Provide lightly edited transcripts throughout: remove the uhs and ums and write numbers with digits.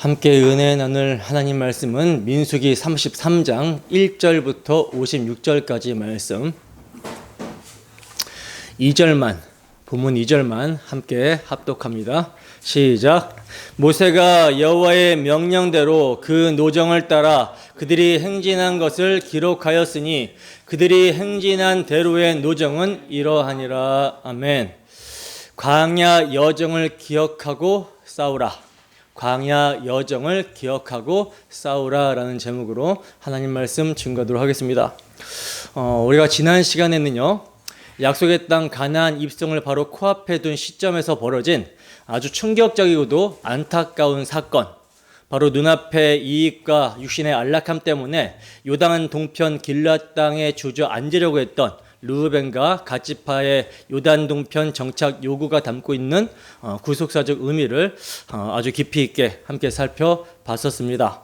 함께 은혜 나눌 하나님 말씀은 민수기 33장 1절부터 56절까지 말씀 2절만 본문 2절만 함께 합독합니다. 시작. 모세가 여호와의 명령대로 그 노정을 따라 그들이 행진한 것을 기록하였으니 그들이 행진한 대로의 노정은 이러하니라. 아멘. 광야 여정을 기억하고 싸우라. 광야 여정을 기억하고 싸우라라는 제목으로 하나님 말씀 증거하도록 하겠습니다. 우리가 지난 시간에는요, 약속의 땅 가나안 입성을 바로 코앞에 둔 시점에서 벌어진 아주 충격적이고도 안타까운 사건, 바로 눈앞의 이익과 육신의 안락함 때문에 요단 동편 길앗 땅에 주저앉으려고 했던 르우벤과 갓지파의 요단 동편 정착 요구가 담고 있는 구속사적 의미를 아주 깊이 있게 함께 살펴봤었습니다.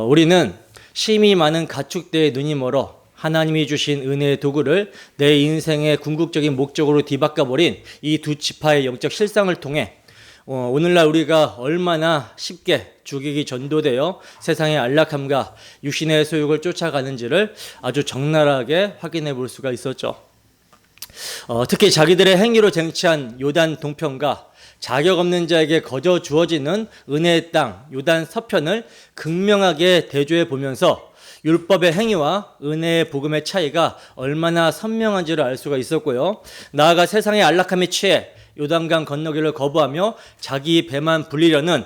우리는 심히 많은 가축대에 눈이 멀어 하나님이 주신 은혜의 도구를 내 인생의 궁극적인 목적으로 뒤바꿔버린 이 두 지파의 영적 실상을 통해 오늘날 우리가 얼마나 쉽게 죽이기 전도되어 세상의 안락함과 육신의 소욕을 쫓아가는지를 아주 적나라하게 확인해 볼 수가 있었죠. 특히 자기들의 행위로 쟁취한 요단 동편과 자격 없는 자에게 거저 주어지는 은혜의 땅 요단 서편을 극명하게 대조해 보면서 율법의 행위와 은혜의 복음의 차이가 얼마나 선명한지를 알 수가 있었고요. 나아가 세상의 안락함에 취해 요단강 건너기를 거부하며 자기 배만 불리려는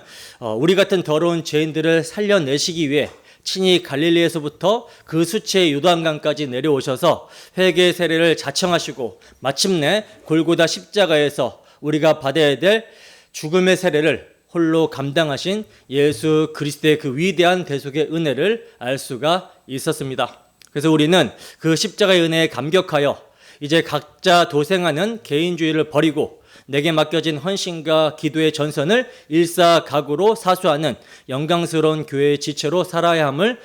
우리 같은 더러운 죄인들을 살려내시기 위해 친히 갈릴리에서부터 그 수치의 요단강까지 내려오셔서 회개의 세례를 자청하시고 마침내 골고다 십자가에서 우리가 받아야 될 죽음의 세례를 홀로 감당하신 예수 그리스도의 그 위대한 대속의 은혜를 알 수가 있었습니다. 그래서 우리는 그 십자가의 은혜에 감격하여 이제 각자 도생하는 개인주의를 버리고 내게 맡겨진 헌신과 기도의 전선을 일사각오로 사수하는 영광스러운 교회의 지체로 살아야 함을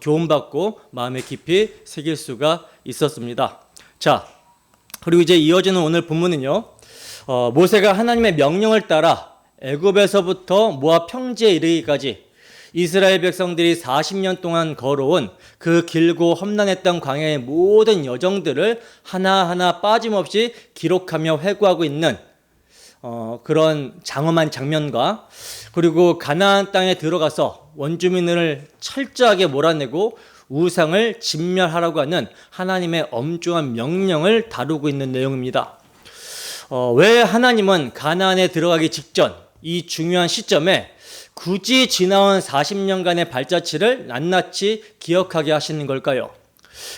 교훈받고 마음에 깊이 새길 수가 있었습니다. 자, 그리고 이제 이어지는 오늘 본문은요, 모세가 하나님의 명령을 따라 애굽에서부터 모압 평지에 이르기까지 이스라엘 백성들이 40년 동안 걸어온 그 길고 험난했던 광야의 모든 여정들을 하나하나 빠짐없이 기록하며 회고하고 있는 그런 장엄한 장면과, 그리고 가나안 땅에 들어가서 원주민을 철저하게 몰아내고 우상을 진멸하라고 하는 하나님의 엄중한 명령을 다루고 있는 내용입니다. 왜 하나님은 가나안에 들어가기 직전 이 중요한 시점에 굳이 지나온 40년간의 발자취를 낱낱이 기억하게 하시는 걸까요?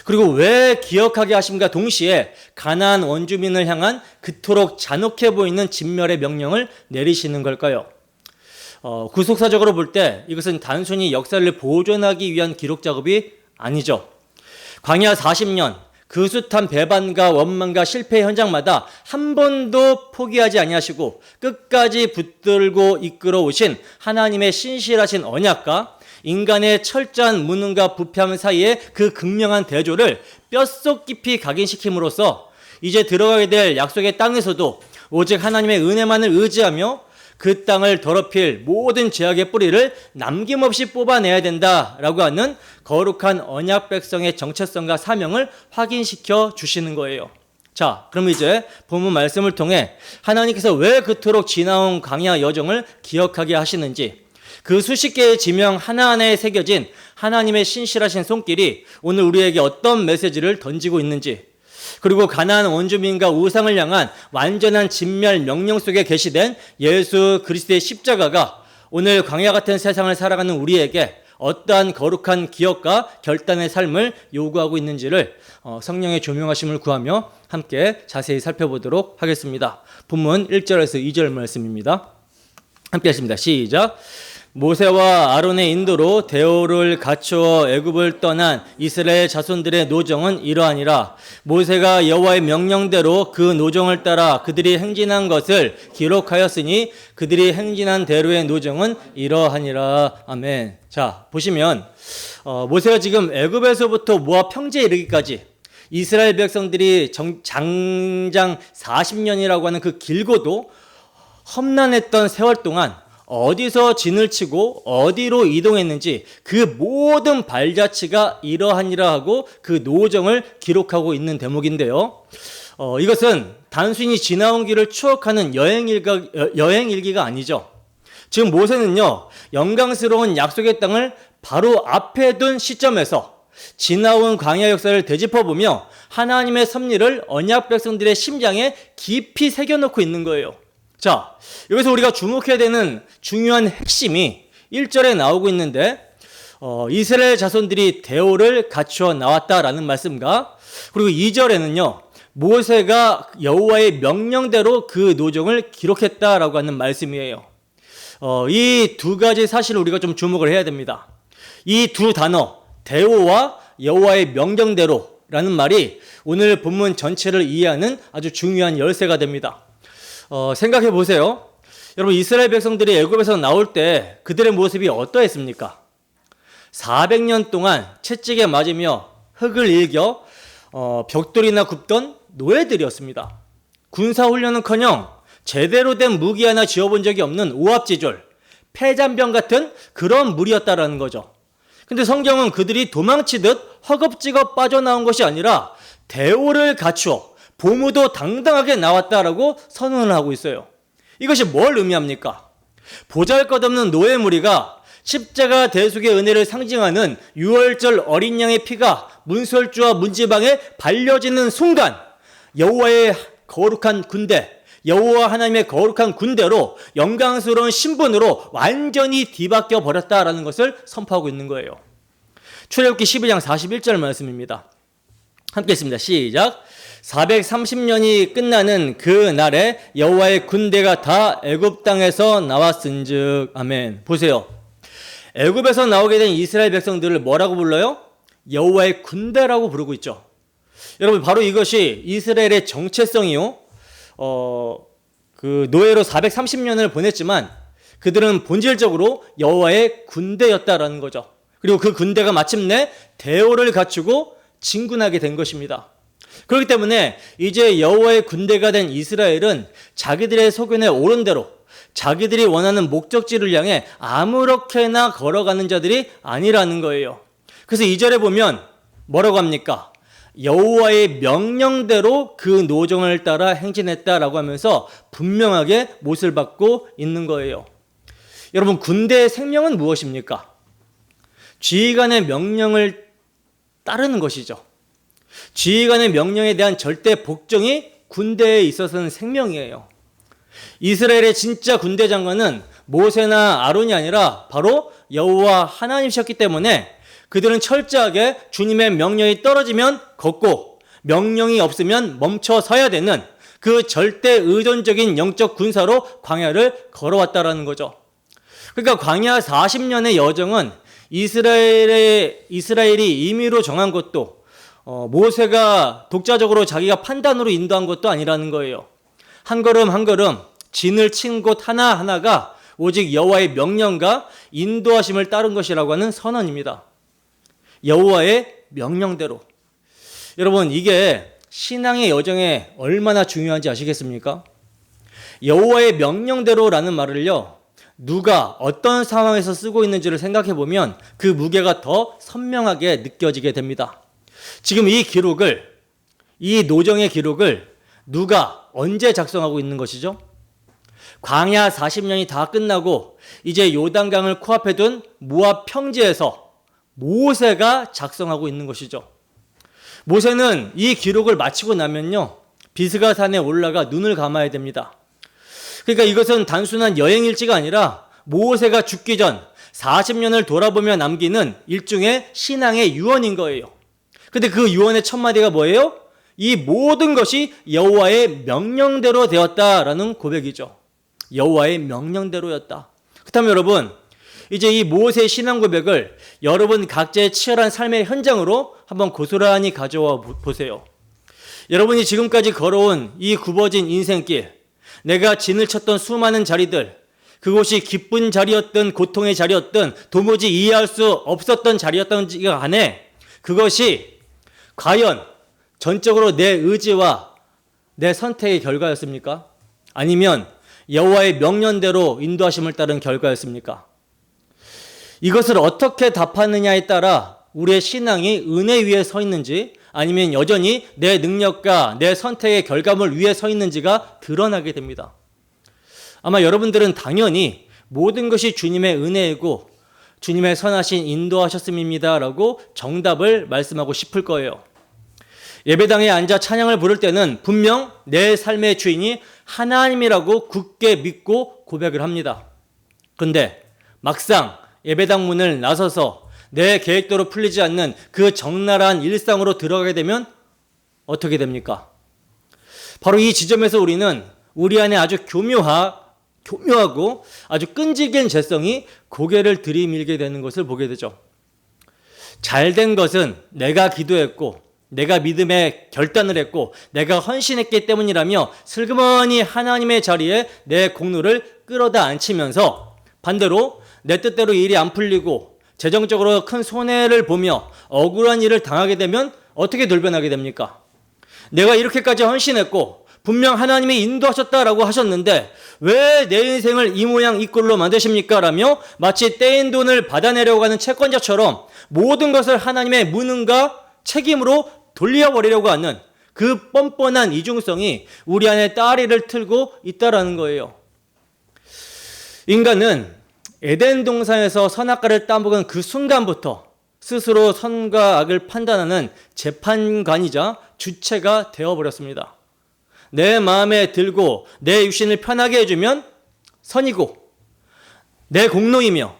그리고 왜 기억하게 하심과 동시에 가나안 원주민을 향한 그토록 잔혹해 보이는 진멸의 명령을 내리시는 걸까요? 구속사적으로 볼 때 이것은 단순히 역사를 보존하기 위한 기록 작업이 아니죠. 광야 40년 그 숱한 배반과 원망과 실패 현장마다 한 번도 포기하지 아니하시고 끝까지 붙들고 이끌어 오신 하나님의 신실하신 언약과 인간의 철저한 무능과 부패함 사이에 그 극명한 대조를 뼛속 깊이 각인시킴으로써 이제 들어가게 될 약속의 땅에서도 오직 하나님의 은혜만을 의지하며 그 땅을 더럽힐 모든 죄악의 뿌리를 남김없이 뽑아내야 된다라고 하는 거룩한 언약 백성의 정체성과 사명을 확인시켜 주시는 거예요. 자, 그럼 이제 본문 말씀을 통해 하나님께서 왜 그토록 지나온 광야 여정을 기억하게 하시는지, 그 수십 개의 지명 하나하나에 새겨진 하나님의 신실하신 손길이 오늘 우리에게 어떤 메시지를 던지고 있는지, 그리고 가나안 원주민과 우상을 향한 완전한 진멸 명령 속에 계시된 예수 그리스도의 십자가가 오늘 광야 같은 세상을 살아가는 우리에게 어떠한 거룩한 기억과 결단의 삶을 요구하고 있는지를 성령의 조명하심을 구하며 함께 자세히 살펴보도록 하겠습니다. 본문 1절에서 2절 말씀입니다. 함께 하십니다. 시작. 모세와 아론의 인도로 대오를 갖추어 애굽을 떠난 이스라엘 자손들의 노정은 이러하니라. 모세가 여호와의 명령대로 그 노정을 따라 그들이 행진한 것을 기록하였으니 그들이 행진한 대로의 노정은 이러하니라. 아멘. 자, 보시면 모세가 지금 애굽에서부터 모압 평지에 이르기까지 이스라엘 백성들이 장장 40년이라고 하는 그 길고도 험난했던 세월 동안 어디서 진을 치고 어디로 이동했는지 그 모든 발자취가 이러하니라 하고 그 노정을 기록하고 있는 대목인데요. 이것은 단순히 지나온 길을 추억하는 여행일기가 아니죠. 지금 모세는요, 영광스러운 약속의 땅을 바로 앞에 둔 시점에서 지나온 광야 역사를 되짚어보며 하나님의 섭리를 언약 백성들의 심장에 깊이 새겨놓고 있는 거예요. 자, 여기서 우리가 주목해야 되는 중요한 핵심이 1절에 나오고 있는데 이스라엘 자손들이 대오를 갖추어 나왔다라는 말씀과 그리고 2절에는요, 모세가 여호와의 명령대로 그 노정을 기록했다라고 하는 말씀이에요. 이 두 가지 사실을 우리가 좀 주목을 해야 됩니다. 이 두 단어, 대오와 여호와의 명령대로라는 말이 오늘 본문 전체를 이해하는 아주 중요한 열쇠가 됩니다. 생각해 보세요. 여러분, 이스라엘 백성들이 애굽에서 나올 때 그들의 모습이 어떠했습니까? 400년 동안 채찍에 맞으며 흙을 일겨 벽돌이나 굽던 노예들이었습니다. 군사훈련은커녕 제대로 된 무기 하나 쥐어본 적이 없는 오합지졸, 폐잔병 같은 그런 무리였다라는 거죠. 근데 성경은 그들이 도망치듯 허겁지겁 빠져나온 것이 아니라 대오를 갖추어 보무도 당당하게 나왔다라고 선언을 하고 있어요. 이것이 뭘 의미합니까? 보잘것없는 노예 무리가 십자가 대속의 은혜를 상징하는 유월절 어린 양의 피가 문설주와 문지방에 발려지는 순간 여호와의 거룩한 군대, 여호와 하나님의 거룩한 군대로 영광스러운 신분으로 완전히 뒤바뀌어 버렸다라는 것을 선포하고 있는 거예요. 출애굽기 12장 41절 말씀입니다. 함께 했습니다. 시작. 430년이 끝나는 그 날에 여호와의 군대가 다 애굽 땅에서 나왔은즉. 아멘. 보세요. 애굽에서 나오게 된 이스라엘 백성들을 뭐라고 불러요? 여호와의 군대라고 부르고 있죠. 여러분, 바로 이것이 이스라엘의 정체성이요. 그 노예로 430년을 보냈지만 그들은 본질적으로 여호와의 군대였다라는 거죠. 그리고 그 군대가 마침내 대오를 갖추고 진군하게 된 것입니다. 그렇기 때문에 이제 여호와의 군대가 된 이스라엘은 자기들의 소견에 옳은 대로 자기들이 원하는 목적지를 향해 아무렇게나 걸어가는 자들이 아니라는 거예요. 그래서 2절에 보면 뭐라고 합니까? 여호와의 명령대로 그 노정을 따라 행진했다라고 하면서 분명하게 못을 받고 있는 거예요. 여러분, 군대의 생명은 무엇입니까? 지휘관의 명령을 따르는 것이죠. 지휘관의 명령에 대한 절대 복종이 군대에 있어서는 생명이에요. 이스라엘의 진짜 군대 장관은 모세나 아론이 아니라 바로 여호와 하나님이셨기 때문에 그들은 철저하게 주님의 명령이 떨어지면 걷고 명령이 없으면 멈춰 서야 되는 그 절대 의존적인 영적 군사로 광야를 걸어왔다라는 거죠. 그러니까 광야 40년의 여정은 이스라엘이 임의로 정한 것도 모세가 독자적으로 자기가 판단으로 인도한 것도 아니라는 거예요. 한 걸음 한 걸음 진을 친 곳 하나하나가 오직 여호와의 명령과 인도하심을 따른 것이라고 하는 선언입니다. 여호와의 명령대로. 여러분, 이게 신앙의 여정에 얼마나 중요한지 아시겠습니까? 여호와의 명령대로라는 말을요, 누가 어떤 상황에서 쓰고 있는지를 생각해 보면 그 무게가 더 선명하게 느껴지게 됩니다. 지금 이 노정의 기록을 누가 언제 작성하고 있는 것이죠? 광야 40년이 다 끝나고 이제 요단강을 코앞에 둔 모압 평지에서 모세가 작성하고 있는 것이죠. 모세는 이 기록을 마치고 나면요, 비스가산에 올라가 눈을 감아야 됩니다. 그러니까 이것은 단순한 여행일지가 아니라 모세가 죽기 전 40년을 돌아보며 남기는 일종의 신앙의 유언인 거예요. 근데 그 유언의 첫마디가 뭐예요? 이 모든 것이 여호와의 명령대로 되었다라는 고백이죠. 여호와의 명령대로였다. 그렇다면 여러분, 이제 이 모세의 신앙 고백을 여러분 각자의 치열한 삶의 현장으로 한번 고스란히 가져와 보세요. 여러분이 지금까지 걸어온 이 굽어진 인생길, 내가 진을 쳤던 수많은 자리들, 그곳이 기쁜 자리였든 고통의 자리였든 도무지 이해할 수 없었던 자리였던지 간에 그것이 과연 전적으로 내 의지와 내 선택의 결과였습니까? 아니면 여호와의 명령대로 인도하심을 따른 결과였습니까? 이것을 어떻게 답하느냐에 따라 우리의 신앙이 은혜 위에 서 있는지 아니면 여전히 내 능력과 내 선택의 결과물 위에 서 있는지가 드러나게 됩니다. 아마 여러분들은 당연히 모든 것이 주님의 은혜이고 주님의 선하신 인도하셨음입니다 라고 정답을 말씀하고 싶을 거예요. 예배당에 앉아 찬양을 부를 때는 분명 내 삶의 주인이 하나님이라고 굳게 믿고 고백을 합니다. 그런데 막상 예배당 문을 나서서 내 계획대로 풀리지 않는 그 적나라한 일상으로 들어가게 되면 어떻게 됩니까? 바로 이 지점에서 우리는 우리 안에 아주 교묘하고 아주 끈질긴 죄성이 고개를 들이밀게 되는 것을 보게 되죠. 잘된 것은 내가 기도했고 내가 믿음의 결단을 했고 내가 헌신했기 때문이라며 슬그머니 하나님의 자리에 내 공로를 끌어다 앉히면서 반대로 내 뜻대로 일이 안 풀리고 재정적으로 큰 손해를 보며 억울한 일을 당하게 되면 어떻게 돌변하게 됩니까? 내가 이렇게까지 헌신했고 분명 하나님이 인도하셨다라고 하셨는데 왜 내 인생을 이 모양 이 꼴로 만드십니까? 라며 마치 떼인 돈을 받아내려고 하는 채권자처럼 모든 것을 하나님의 무능과 책임으로 돌려버리려고 하는 그 뻔뻔한 이중성이 우리 안에 따리를 틀고 있다라는 거예요. 인간은 에덴 동산에서 선악과를 따먹은 그 순간부터 스스로 선과 악을 판단하는 재판관이자 주체가 되어버렸습니다. 내 마음에 들고 내 육신을 편하게 해주면 선이고 내 공로이며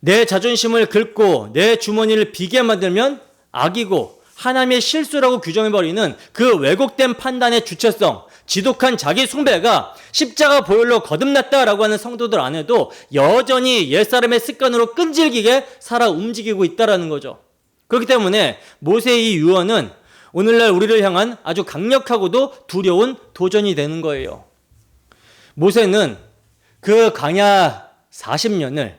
내 자존심을 긁고 내 주머니를 비게 만들면 악이고 하나님의 실수라고 규정해버리는 그 왜곡된 판단의 주체성, 지독한 자기 숭배가 십자가 보혈로 거듭났다라고 하는 성도들 안에도 여전히 옛사람의 습관으로 끈질기게 살아 움직이고 있다라는 거죠. 그렇기 때문에 모세의 이 유언은 오늘날 우리를 향한 아주 강력하고도 두려운 도전이 되는 거예요. 모세는 그 광야 40년을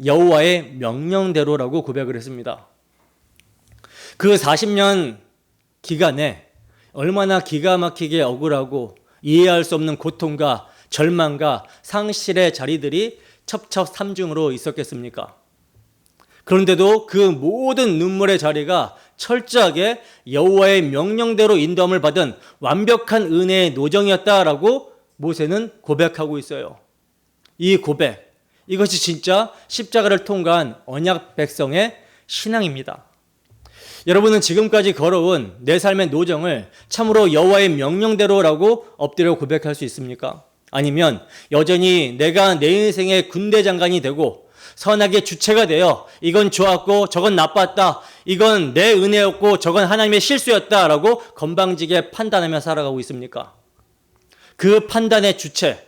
여호와의 명령대로라고 고백을 했습니다. 그 40년 기간에 얼마나 기가 막히게 억울하고 이해할 수 없는 고통과 절망과 상실의 자리들이 첩첩삼중으로 있었겠습니까? 그런데도 그 모든 눈물의 자리가 철저하게 여호와의 명령대로 인도함을 받은 완벽한 은혜의 노정이었다라고 모세는 고백하고 있어요. 이 고백, 이것이 진짜 십자가를 통과한 언약 백성의 신앙입니다. 여러분은 지금까지 걸어온 내 삶의 노정을 참으로 여호와의 명령대로라고 엎드려 고백할 수 있습니까? 아니면 여전히 내가 내 인생의 군대 장관이 되고 선악의 주체가 되어 이건 좋았고 저건 나빴다, 이건 내 은혜였고 저건 하나님의 실수였다라고 건방지게 판단하며 살아가고 있습니까? 그 판단의 주체,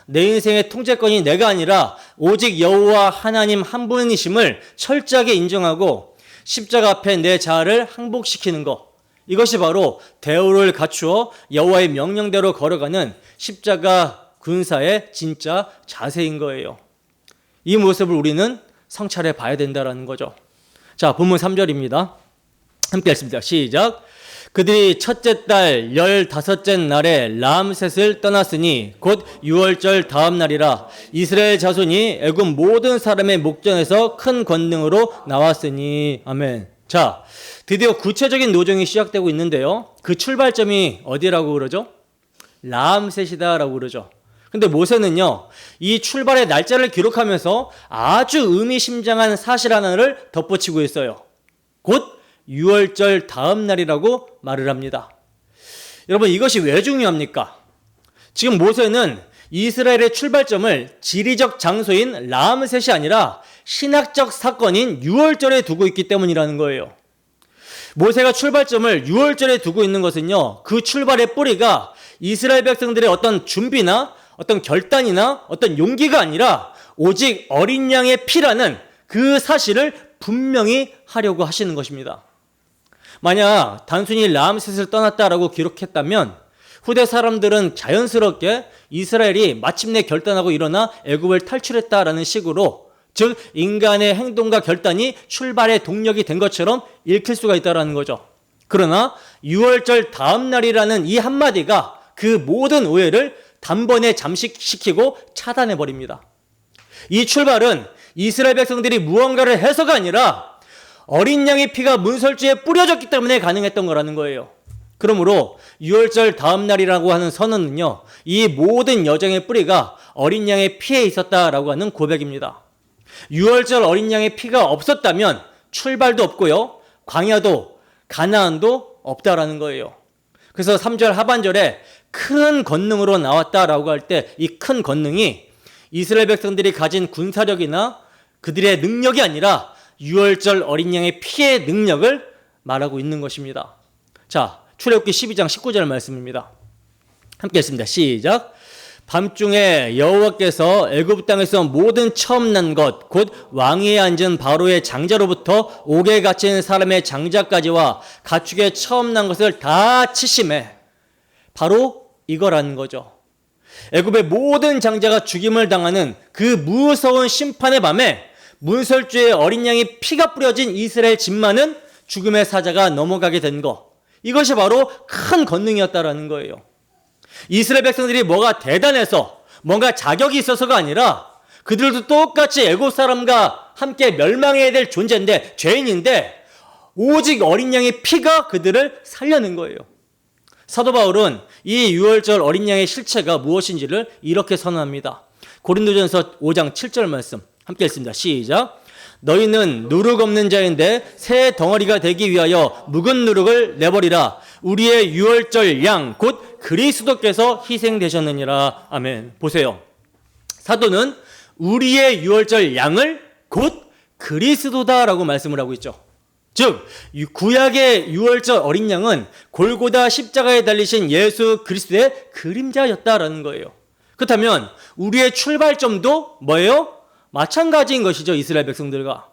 내 인생의 통제권이 내가 아니라 오직 여호와 하나님 한 분이심을 철저하게 인정하고 십자가 앞에 내 자아를 항복시키는 것, 이것이 바로 대우를 갖추어 여호와의 명령대로 걸어가는 십자가 군사의 진짜 자세인 거예요. 이 모습을 우리는 성찰해 봐야 된다는 거죠. 자, 본문 3절입니다. 함께 읽습니다. 시작. 그들이 첫째 달 15째 날에 람셋을 떠났으니 곧 6월절 다음 날이라. 이스라엘 자손이 애굽 모든 사람의 목전에서 큰 권능으로 나왔으니. 아멘. 자, 드디어 구체적인 노정이 시작되고 있는데요. 그 출발점이 어디라고 그러죠? 람셋이다라고 그러죠. 근데 모세는요, 이 출발의 날짜를 기록하면서 아주 의미심장한 사실 하나를 덧붙이고 있어요. 곧 6월절 다음 날이라고 말을 합니다. 여러분, 이것이 왜 중요합니까? 지금 모세는 이스라엘의 출발점을 지리적 장소인 람셋이 아니라 신학적 사건인 6월절에 두고 있기 때문이라는 거예요. 모세가 출발점을 6월절에 두고 있는 것은요, 그 출발의 뿌리가 이스라엘 백성들의 어떤 준비나 어떤 결단이나 어떤 용기가 아니라 오직 어린 양의 피라는 그 사실을 분명히 하려고 하시는 것입니다. 만약 단순히 람셋을 떠났다라고 기록했다면 후대 사람들은 자연스럽게 이스라엘이 마침내 결단하고 일어나 애굽을 탈출했다라는 식으로, 즉 인간의 행동과 결단이 출발의 동력이 된 것처럼 읽힐 수가 있다는 거죠. 그러나 6월절 다음 날이라는 이 한마디가 그 모든 오해를 단번에 잠식시키고 차단해 버립니다. 이 출발은 이스라엘 백성들이 무언가를 해서가 아니라 어린 양의 피가 문설주에 뿌려졌기 때문에 가능했던 거라는 거예요. 그러므로 유월절 다음 날이라고 하는 선언은요, 이 모든 여정의 뿌리가 어린 양의 피에 있었다라고 하는 고백입니다. 유월절 어린 양의 피가 없었다면 출발도 없고요, 광야도 가나안도 없다라는 거예요. 그래서 3절 하반절에 큰 권능으로 나왔다라고 할 때 이 큰 권능이 이스라엘 백성들이 가진 군사력이나 그들의 능력이 아니라 유월절 어린 양의 피의 능력을 말하고 있는 것입니다. 자, 출애굽기 12장 19절 말씀입니다. 함께 했습니다. 시작. 밤중에 여호와께서 애굽 땅에서 모든 처음 난 것 곧 왕위에 앉은 바로의 장자로부터 옥에 갇힌 사람의 장자까지와 가축의 처음 난 것을 다 치심해. 바로 이거라는 거죠. 애굽의 모든 장자가 죽임을 당하는 그 무서운 심판의 밤에 문설주에 어린 양의 피가 뿌려진 이스라엘 집만은 죽음의 사자가 넘어가게 된 것, 이것이 바로 큰 권능이었다라는 거예요. 이스라엘 백성들이 뭐가 대단해서 뭔가 자격이 있어서가 아니라 그들도 똑같이 애굽 사람과 함께 멸망해야 될 존재인데, 죄인인데 오직 어린 양의 피가 그들을 살려낸 거예요. 사도 바울은 이 유월절 어린 양의 실체가 무엇인지를 이렇게 선언합니다. 고린도전서 5장 7절 말씀 함께 읽습니다. 시작. 너희는 누룩 없는 자인데 새 덩어리가 되기 위하여 묵은 누룩을 내버리라. 우리의 유월절 양 곧 그리스도께서 희생되셨느니라. 아멘. 보세요. 사도는 우리의 유월절 양을 곧 그리스도다라고 말씀을 하고 있죠. 즉 구약의 유월절 어린 양은 골고다 십자가에 달리신 예수 그리스도의 그림자였다라는 거예요. 그렇다면 우리의 출발점도 뭐예요? 마찬가지인 것이죠. 이스라엘 백성들과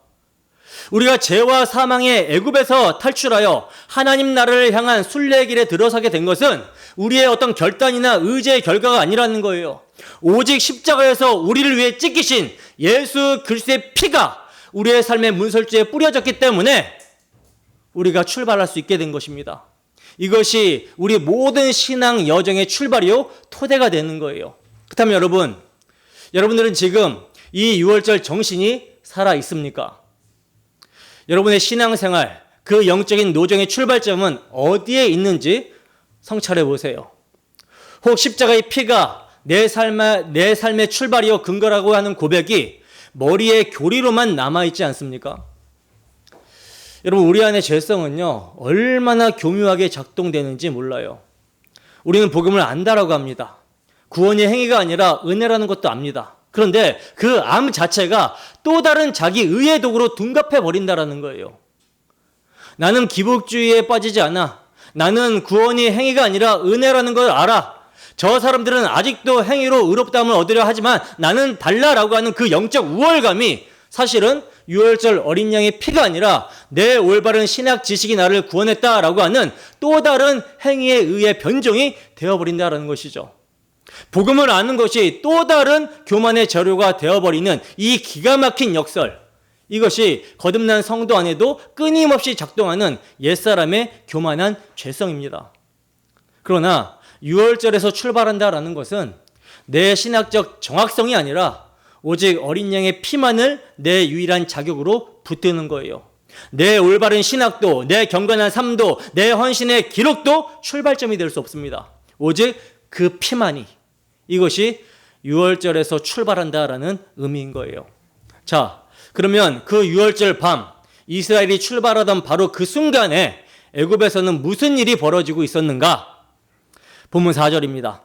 우리가 죄와 사망의 애굽에서 탈출하여 하나님 나라를 향한 순례길에 들어서게 된 것은 우리의 어떤 결단이나 의지의 결과가 아니라는 거예요. 오직 십자가에서 우리를 위해 찢기신 예수 그리스도의 피가 우리의 삶의 문설주에 뿌려졌기 때문에 우리가 출발할 수 있게 된 것입니다. 이것이 우리 모든 신앙 여정의 출발이요 토대가 되는 거예요. 그렇다면 여러분들은 지금 이 유월절 정신이 살아 있습니까? 여러분의 신앙생활, 그 영적인 노정의 출발점은 어디에 있는지 성찰해 보세요. 혹 십자가의 피가 내 삶의 출발이요 근거라고 하는 고백이 머리에 교리로만 남아있지 않습니까? 여러분, 우리 안의 죄성은요 얼마나 교묘하게 작동되는지 몰라요. 우리는 복음을 안다라고 합니다. 구원의 행위가 아니라 은혜라는 것도 압니다. 그런데 그 암 자체가 또 다른 자기 의의 도구로 둔갑해 버린다라는 거예요. 나는 기복주의에 빠지지 않아. 나는 구원이 행위가 아니라 은혜라는 걸 알아. 저 사람들은 아직도 행위로 의롭다함을 얻으려 하지만 나는 달라라고 하는 그 영적 우월감이 사실은 유월절 어린 양의 피가 아니라 내 올바른 신학 지식이 나를 구원했다라고 하는 또 다른 행위에 의해 변종이 되어버린다라는 것이죠. 복음을 아는 것이 또 다른 교만의 재료가 되어버리는 이 기가 막힌 역설, 이것이 거듭난 성도 안에도 끊임없이 작동하는 옛사람의 교만한 죄성입니다. 그러나 유월절에서 출발한다라는 것은 내 신학적 정확성이 아니라 오직 어린 양의 피만을 내 유일한 자격으로 붙드는 거예요. 내 올바른 신학도, 내 경건한 삶도, 내 헌신의 기록도 출발점이 될 수 없습니다. 오직 그 피만이, 이것이 유월절에서 출발한다라는 의미인 거예요. 자, 그러면 그 유월절 밤 이스라엘이 출발하던 바로 그 순간에 애굽에서는 무슨 일이 벌어지고 있었는가? 본문 4절입니다.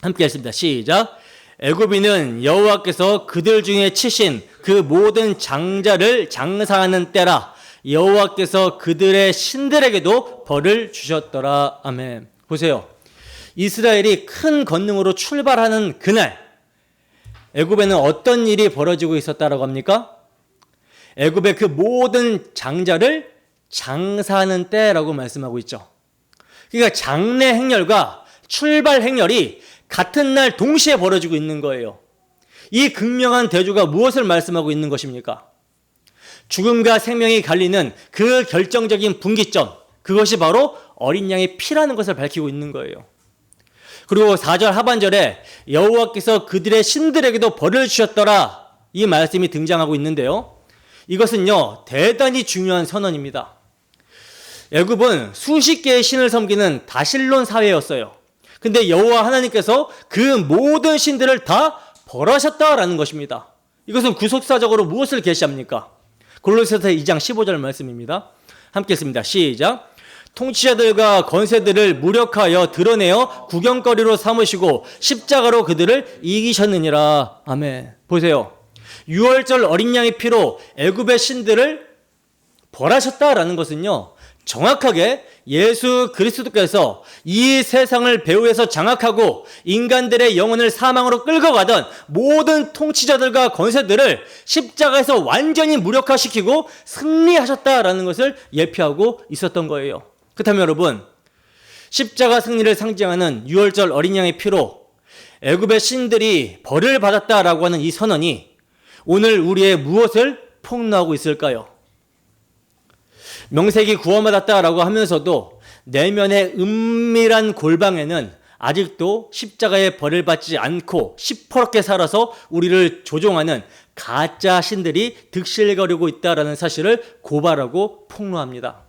함께 했습니다. 시작. 애굽인은 여호와께서 그들 중에 치신 그 모든 장자를 장사하는 때라. 여호와께서 그들의 신들에게도 벌을 주셨더라. 아멘. 보세요. 이스라엘이 큰 권능으로 출발하는 그날 애굽에는 어떤 일이 벌어지고 있었다라고 합니까? 애굽의 그 모든 장자를 장사하는 때라고 말씀하고 있죠. 그러니까 장래 행렬과 출발 행렬이 같은 날 동시에 벌어지고 있는 거예요. 이 극명한 대조가 무엇을 말씀하고 있는 것입니까? 죽음과 생명이 갈리는 그 결정적인 분기점, 그것이 바로 어린 양의 피라는 것을 밝히고 있는 거예요. 그리고 4절 하반절에 여호와께서 그들의 신들에게도 벌을 주셨더라, 이 말씀이 등장하고 있는데요. 이것은요, 대단히 중요한 선언입니다. 애굽은 수십 개의 신을 섬기는 다실론 사회였어요. 근데 여호와 하나님께서 그 모든 신들을 다 벌하셨다라는 것입니다. 이것은 구속사적으로 무엇을 계시합니까? 골로새서 2장 15절 말씀입니다. 함께 읽습니다. 시작. 통치자들과 권세들을 무력하여 드러내어 구경거리로 삼으시고 십자가로 그들을 이기셨느니라. 아멘. 보세요. 6월절 어린 양의 피로 애굽의 신들을 벌하셨다라는 것은요, 정확하게 예수 그리스도께서 이 세상을 배후에서 장악하고 인간들의 영혼을 사망으로 끌고 가던 모든 통치자들과 권세들을 십자가에서 완전히 무력화시키고 승리하셨다라는 것을 예표하고 있었던 거예요. 그렇다면 여러분, 십자가 승리를 상징하는 6월절 어린 양의 피로 애굽의 신들이 벌을 받았다라고 하는 이 선언이 오늘 우리의 무엇을 폭로하고 있을까요? 명색이 구원받았다라고 하면서도 내면의 은밀한 골방에는 아직도 십자가의 벌을 받지 않고 시퍼렇게 살아서 우리를 조종하는 가짜 신들이 득실거리고 있다라는 사실을 고발하고 폭로합니다.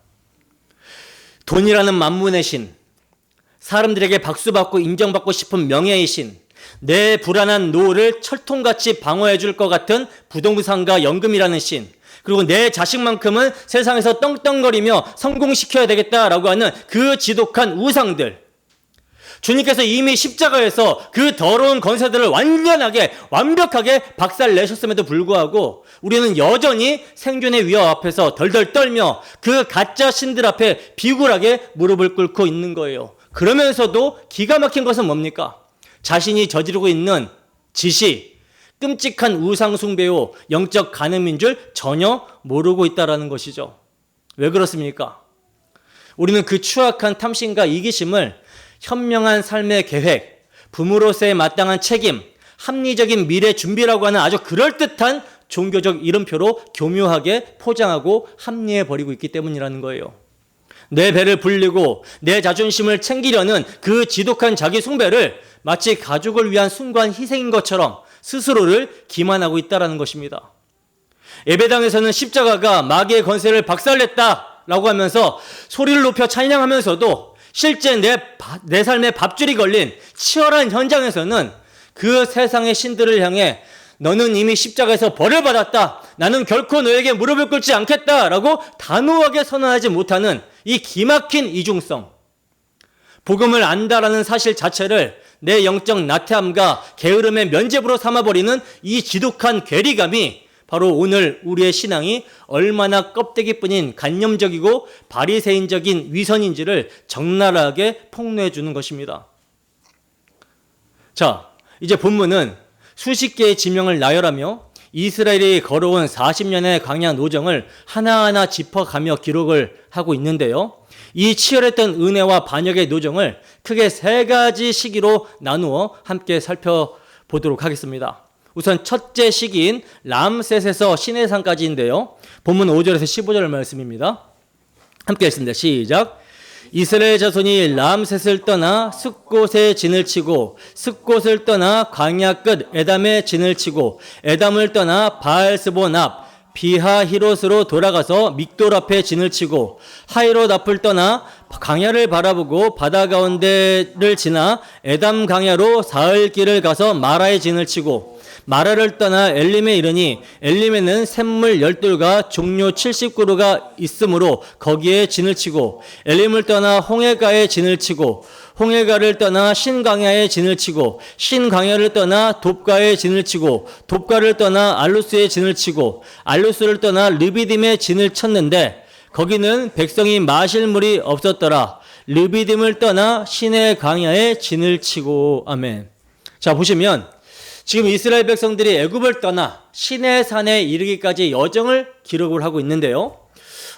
돈이라는 만문의 신, 사람들에게 박수받고 인정받고 싶은 명예의 신, 내 불안한 노후를 철통같이 방어해 줄 것 같은 부동산과 연금이라는 신, 그리고 내 자식만큼은 세상에서 떵떵거리며 성공시켜야 되겠다라고 하는 그 지독한 우상들, 주님께서 이미 십자가에서 그 더러운 권세들을 완벽하게 박살내셨음에도 불구하고 우리는 여전히 생존의 위협 앞에서 덜덜 떨며 그 가짜 신들 앞에 비굴하게 무릎을 꿇고 있는 거예요. 그러면서도 기가 막힌 것은 뭡니까? 자신이 저지르고 있는 짓이 끔찍한 우상 숭배요, 영적 간음인 줄 전혀 모르고 있다라는 것이죠. 왜 그렇습니까? 우리는 그 추악한 탐심과 이기심을 현명한 삶의 계획, 부모로서의 마땅한 책임, 합리적인 미래 준비라고 하는 아주 그럴듯한 종교적 이름표로 교묘하게 포장하고 합리해버리고 있기 때문이라는 거예요. 내 배를 불리고 내 자존심을 챙기려는 그 지독한 자기 숭배를 마치 가족을 위한 숭고한 희생인 것처럼 스스로를 기만하고 있다는 것입니다. 예배당에서는 십자가가 마귀의 권세를 박살냈다라고 하면서 소리를 높여 찬양하면서도 실제 내 삶에 밥줄이 걸린 치열한 현장에서는 그 세상의 신들을 향해 너는 이미 십자가에서 벌을 받았다, 나는 결코 너에게 무릎을 꿇지 않겠다라고 단호하게 선언하지 못하는 이 기막힌 이중성, 복음을 안다라는 사실 자체를 내 영적 나태함과 게으름의 면죄부로 삼아버리는 이 지독한 괴리감이 바로 오늘 우리의 신앙이 얼마나 껍데기뿐인 관념적이고 바리새인적인 위선인지를 적나라하게 폭로해 주는 것입니다. 자, 이제 본문은 수십 개의 지명을 나열하며 이스라엘이 걸어온 40년의 광야 노정을 하나하나 짚어가며 기록을 하고 있는데요. 이 치열했던 은혜와 반역의 노정을 크게 세 가지 시기로 나누어 함께 살펴보도록 하겠습니다. 우선 첫째 시기인 람셋에서 시내산까지인데요. 본문 5절에서 15절 말씀입니다. 함께 읽습니다. 시작. 이스라엘 자손이 람셋을 떠나 숫곳에 진을 치고 숫곳을 떠나 광야 끝 에담에 진을 치고 에담을 떠나 바알스본 앞 비하히롯으로 돌아가서 믹돌 앞에 진을 치고 하히롯 앞을 떠나 광야를 바라보고 바다 가운데를 지나 에담 광야로 사흘 길을 가서 마라에 진을 치고 마라를 떠나 엘림에 이르니 엘림에는 샘물 12가 종료 70그루가 있으므로 거기에 진을 치고 엘림을 떠나 홍해가에 진을 치고 홍해가를 떠나 신광야에 진을 치고 신광야를 떠나 돕가에 진을 치고 돕가를 떠나 알루스에 진을 치고 알루스를 떠나 르비딤에 진을 쳤는데 거기는 백성이 마실 물이 없었더라. 르비딤을 떠나 신의 광야에 진을 치고. 아멘. 자, 보시면 지금 이스라엘 백성들이 애굽을 떠나 시내 산에 이르기까지 여정을 기록을 하고 있는데요.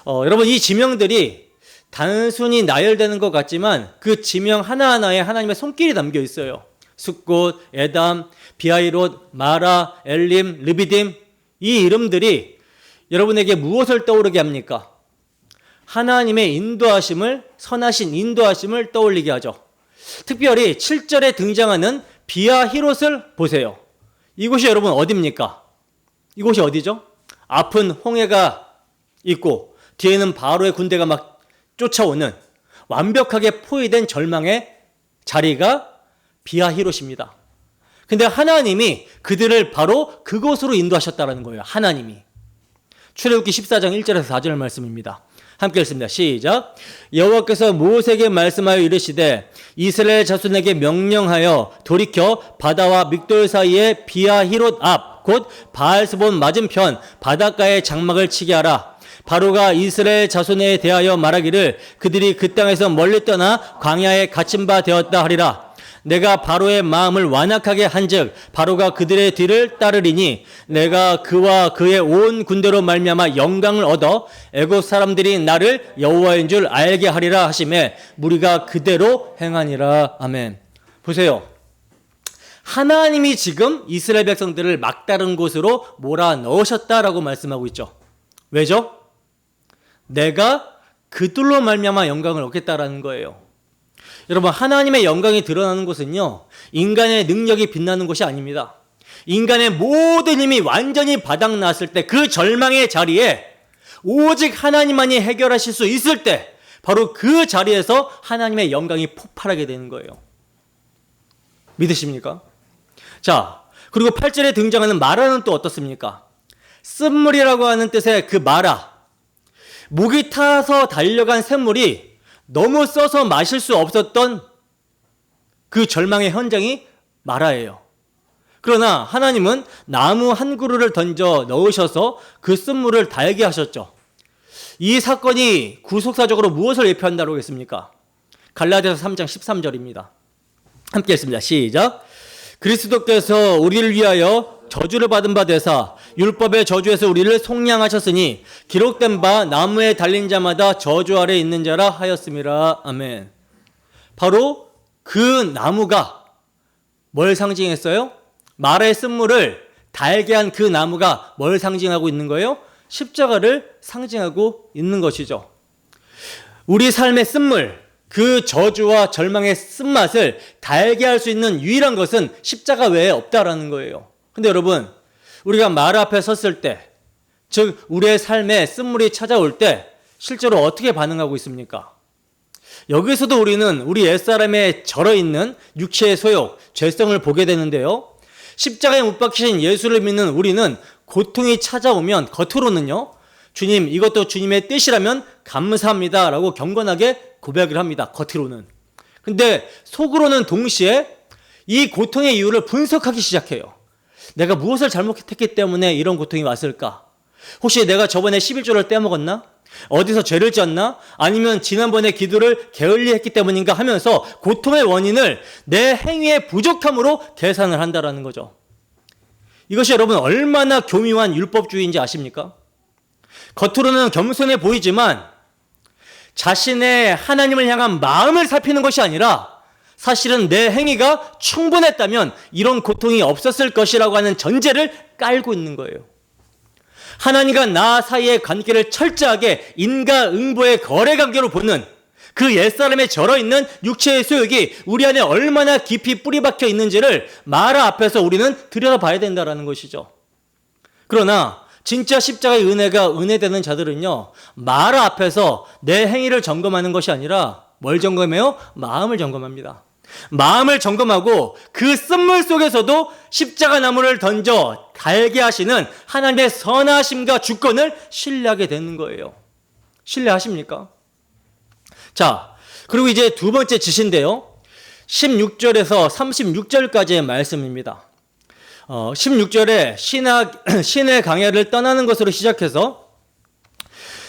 여러분, 이 지명들이 단순히 나열되는 것 같지만 그 지명 하나하나에 하나님의 손길이 담겨 있어요. 숫곳, 에담, 비하히롯, 마라, 엘림, 르비딤, 이 이름들이 여러분에게 무엇을 떠오르게 합니까? 하나님의 인도하심을, 선하신 인도하심을 떠올리게 하죠. 특별히 7절에 등장하는 비아히롯을 보세요. 이곳이 여러분 어디입니까? 이곳이 어디죠? 앞은 홍해가 있고 뒤에는 바로의 군대가 막 쫓아오는 완벽하게 포위된 절망의 자리가 비아히롯입니다. 근데 하나님이 그들을 바로 그곳으로 인도하셨다는 거예요. 하나님이. 출애굽기 14장 1절에서 4절 말씀입니다. 함께 읽습니다. 시작. 여호와께서 모세에게 말씀하여 이르시되 이스라엘 자손에게 명령하여 돌이켜 바다와 믹돌 사이에 비아히롯 앞 곧 바알스본 맞은편 바닷가에 장막을 치게 하라. 바로가 이스라엘 자손에 대하여 말하기를 그들이 그 땅에서 멀리 떠나 광야에 갇힌 바 되었다 하리라. 내가 바로의 마음을 완악하게 한즉 바로가 그들의 뒤를 따르리니 내가 그와 그의 온 군대로 말미암아 영광을 얻어 애굽 사람들이 나를 여호와인 줄 알게 하리라 하시매 무리가 그대로 행하니라. 아멘. 보세요. 하나님이 지금 이스라엘 백성들을 막다른 곳으로 몰아넣으셨다라고 말씀하고 있죠. 왜죠? 내가 그들로 말미암아 영광을 얻겠다라는 거예요. 여러분, 하나님의 영광이 드러나는 곳은요, 인간의 능력이 빛나는 곳이 아닙니다. 인간의 모든 힘이 완전히 바닥났을 때 그 절망의 자리에 오직 하나님만이 해결하실 수 있을 때 바로 그 자리에서 하나님의 영광이 폭발하게 되는 거예요. 믿으십니까? 자, 그리고 8절에 등장하는 마라는 또 어떻습니까? 쓴물이라고 하는 뜻의 그 마라, 목이 타서 달려간 샘물이 너무 써서 마실 수 없었던 그 절망의 현장이 마라예요. 그러나 하나님은 나무 한 그루를 던져 넣으셔서 그 쓴물을 달게 하셨죠. 이 사건이 구속사적으로 무엇을 예표한다고 했습니까? 갈라디아서 3장 13절입니다. 함께 읽습니다. 시작. 그리스도께서 우리를 위하여 저주를 받은 바 되사 율법의 저주에서 우리를 속량하셨으니 기록된 바 나무에 달린 자마다 저주 아래 있는 자라 하였음이라. 아멘. 바로 그 나무가 뭘 상징했어요? 마라의 쓴물을 달게 한 그 나무가 뭘 상징하고 있는 거예요? 십자가를 상징하고 있는 것이죠. 우리 삶의 쓴물, 그 저주와 절망의 쓴맛을 달게 할 수 있는 유일한 것은 십자가 외에 없다라는 거예요. 근데 여러분, 우리가 마라 앞에 섰을 때, 즉 우리의 삶에 쓴물이 찾아올 때 실제로 어떻게 반응하고 있습니까? 여기서도 우리는 우리 옛사람에 절어있는 육체의 소욕, 죄성을 보게 되는데요, 십자가에 못 박히신 예수를 믿는 우리는 고통이 찾아오면 겉으로는요, 주님, 이것도 주님의 뜻이라면 감사합니다 라고 경건하게 고백을 합니다. 겉으로는. 근데 속으로는 동시에 이 고통의 이유를 분석하기 시작해요. 내가 무엇을 잘못했기 때문에 이런 고통이 왔을까? 혹시 내가 저번에 11조를 떼먹었나? 어디서 죄를 졌나? 아니면 지난번에 기도를 게을리했기 때문인가 하면서 고통의 원인을 내 행위의 부족함으로 계산을 한다라는 거죠. 이것이 여러분 얼마나 교묘한 율법주의인지 아십니까? 겉으로는 겸손해 보이지만 자신의 하나님을 향한 마음을 살피는 것이 아니라 사실은 내 행위가 충분했다면 이런 고통이 없었을 것이라고 하는 전제를 깔고 있는 거예요. 하나님과 나 사이의 관계를 철저하게 인과응보의 거래관계로 보는 그 옛사람에 절어있는 육체의 소욕이 우리 안에 얼마나 깊이 뿌리박혀 있는지를 마라 앞에서 우리는 들여다봐야 된다는 것이죠. 그러나 진짜 십자가의 은혜가 은혜되는 자들은요, 마라 앞에서 내 행위를 점검하는 것이 아니라 뭘 점검해요? 마음을 점검합니다. 마음을 점검하고 그 쓴물 속에서도 십자가 나무를 던져 달게 하시는 하나님의 선하심과 주권을 신뢰하게 되는 거예요. 신뢰하십니까? 자, 그리고 이제 두 번째 지시인데요, 16절에서 36절까지의 말씀입니다. 16절에 신의 광야를 떠나는 것으로 시작해서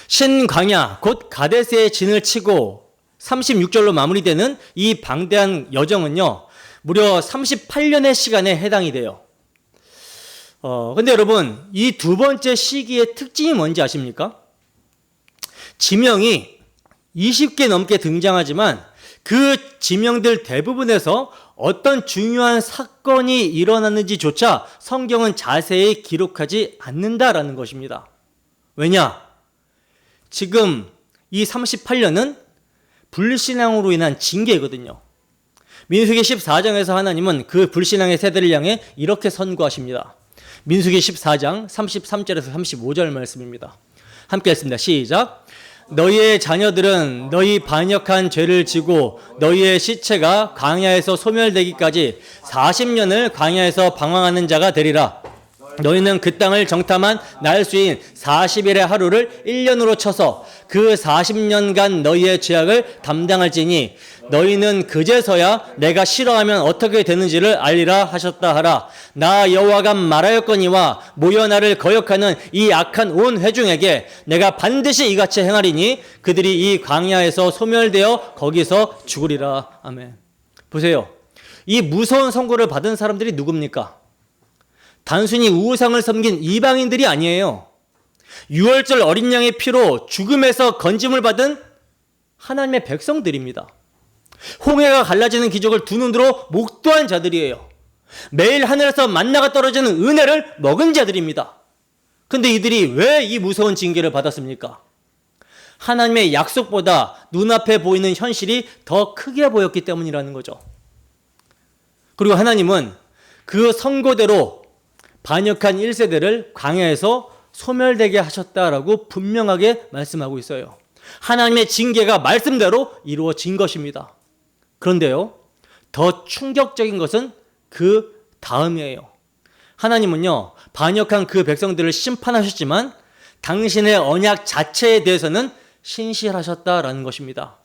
신광야 곧 가데스의 진을 치고 36절로 마무리되는 이 방대한 여정은요, 무려 38년의 시간에 해당이 돼요. 근데 여러분, 이 두 번째 시기의 특징이 뭔지 아십니까? 지명이 20개 넘게 등장하지만 그 지명들 대부분에서 어떤 중요한 사건이 일어났는지조차 성경은 자세히 기록하지 않는다라는 것입니다. 왜냐? 지금 이 38년은 불신앙으로 인한 징계거든요. 민수기 14장에서 하나님은 그 불신앙의 세대를 향해 이렇게 선고하십니다. 민수기 14장 33절에서 35절 말씀입니다. 함께 했습니다. 시작. 너희의 자녀들은 너희 반역한 죄를 지고 너희의 시체가 광야에서 소멸되기까지 40년을 광야에서 방황하는 자가 되리라. 너희는 그 땅을 정탐한 날수인 40일의 하루를 1년으로 쳐서 그 40년간 너희의 죄악을 담당할지니 너희는 그제서야 내가 싫어하면 어떻게 되는지를 알리라 하셨다 하라. 나 여호와가 말하였거니와 모여 나를 거역하는 이 악한 온 회중에게 내가 반드시 이같이 행하리니 그들이 이 광야에서 소멸되어 거기서 죽으리라. 아멘. 보세요. 이 무서운 선고를 받은 사람들이 누굽니까? 단순히 우상을 섬긴 이방인들이 아니에요. 유월절 어린 양의 피로 죽음에서 건짐을 받은 하나님의 백성들입니다. 홍해가 갈라지는 기적을 두 눈으로 목도한 자들이에요. 매일 하늘에서 만나가 떨어지는 은혜를 먹은 자들입니다. 그런데 이들이 왜 이 무서운 징계를 받았습니까? 하나님의 약속보다 눈앞에 보이는 현실이 더 크게 보였기 때문이라는 거죠. 그리고 하나님은 그 선고대로 반역한 1세대를 광야에서 소멸되게 하셨다라고 분명하게 말씀하고 있어요. 하나님의 징계가 말씀대로 이루어진 것입니다. 그런데요, 더 충격적인 것은 그 다음이에요. 하나님은요, 반역한 그 백성들을 심판하셨지만 당신의 언약 자체에 대해서는 신실하셨다라는 것입니다.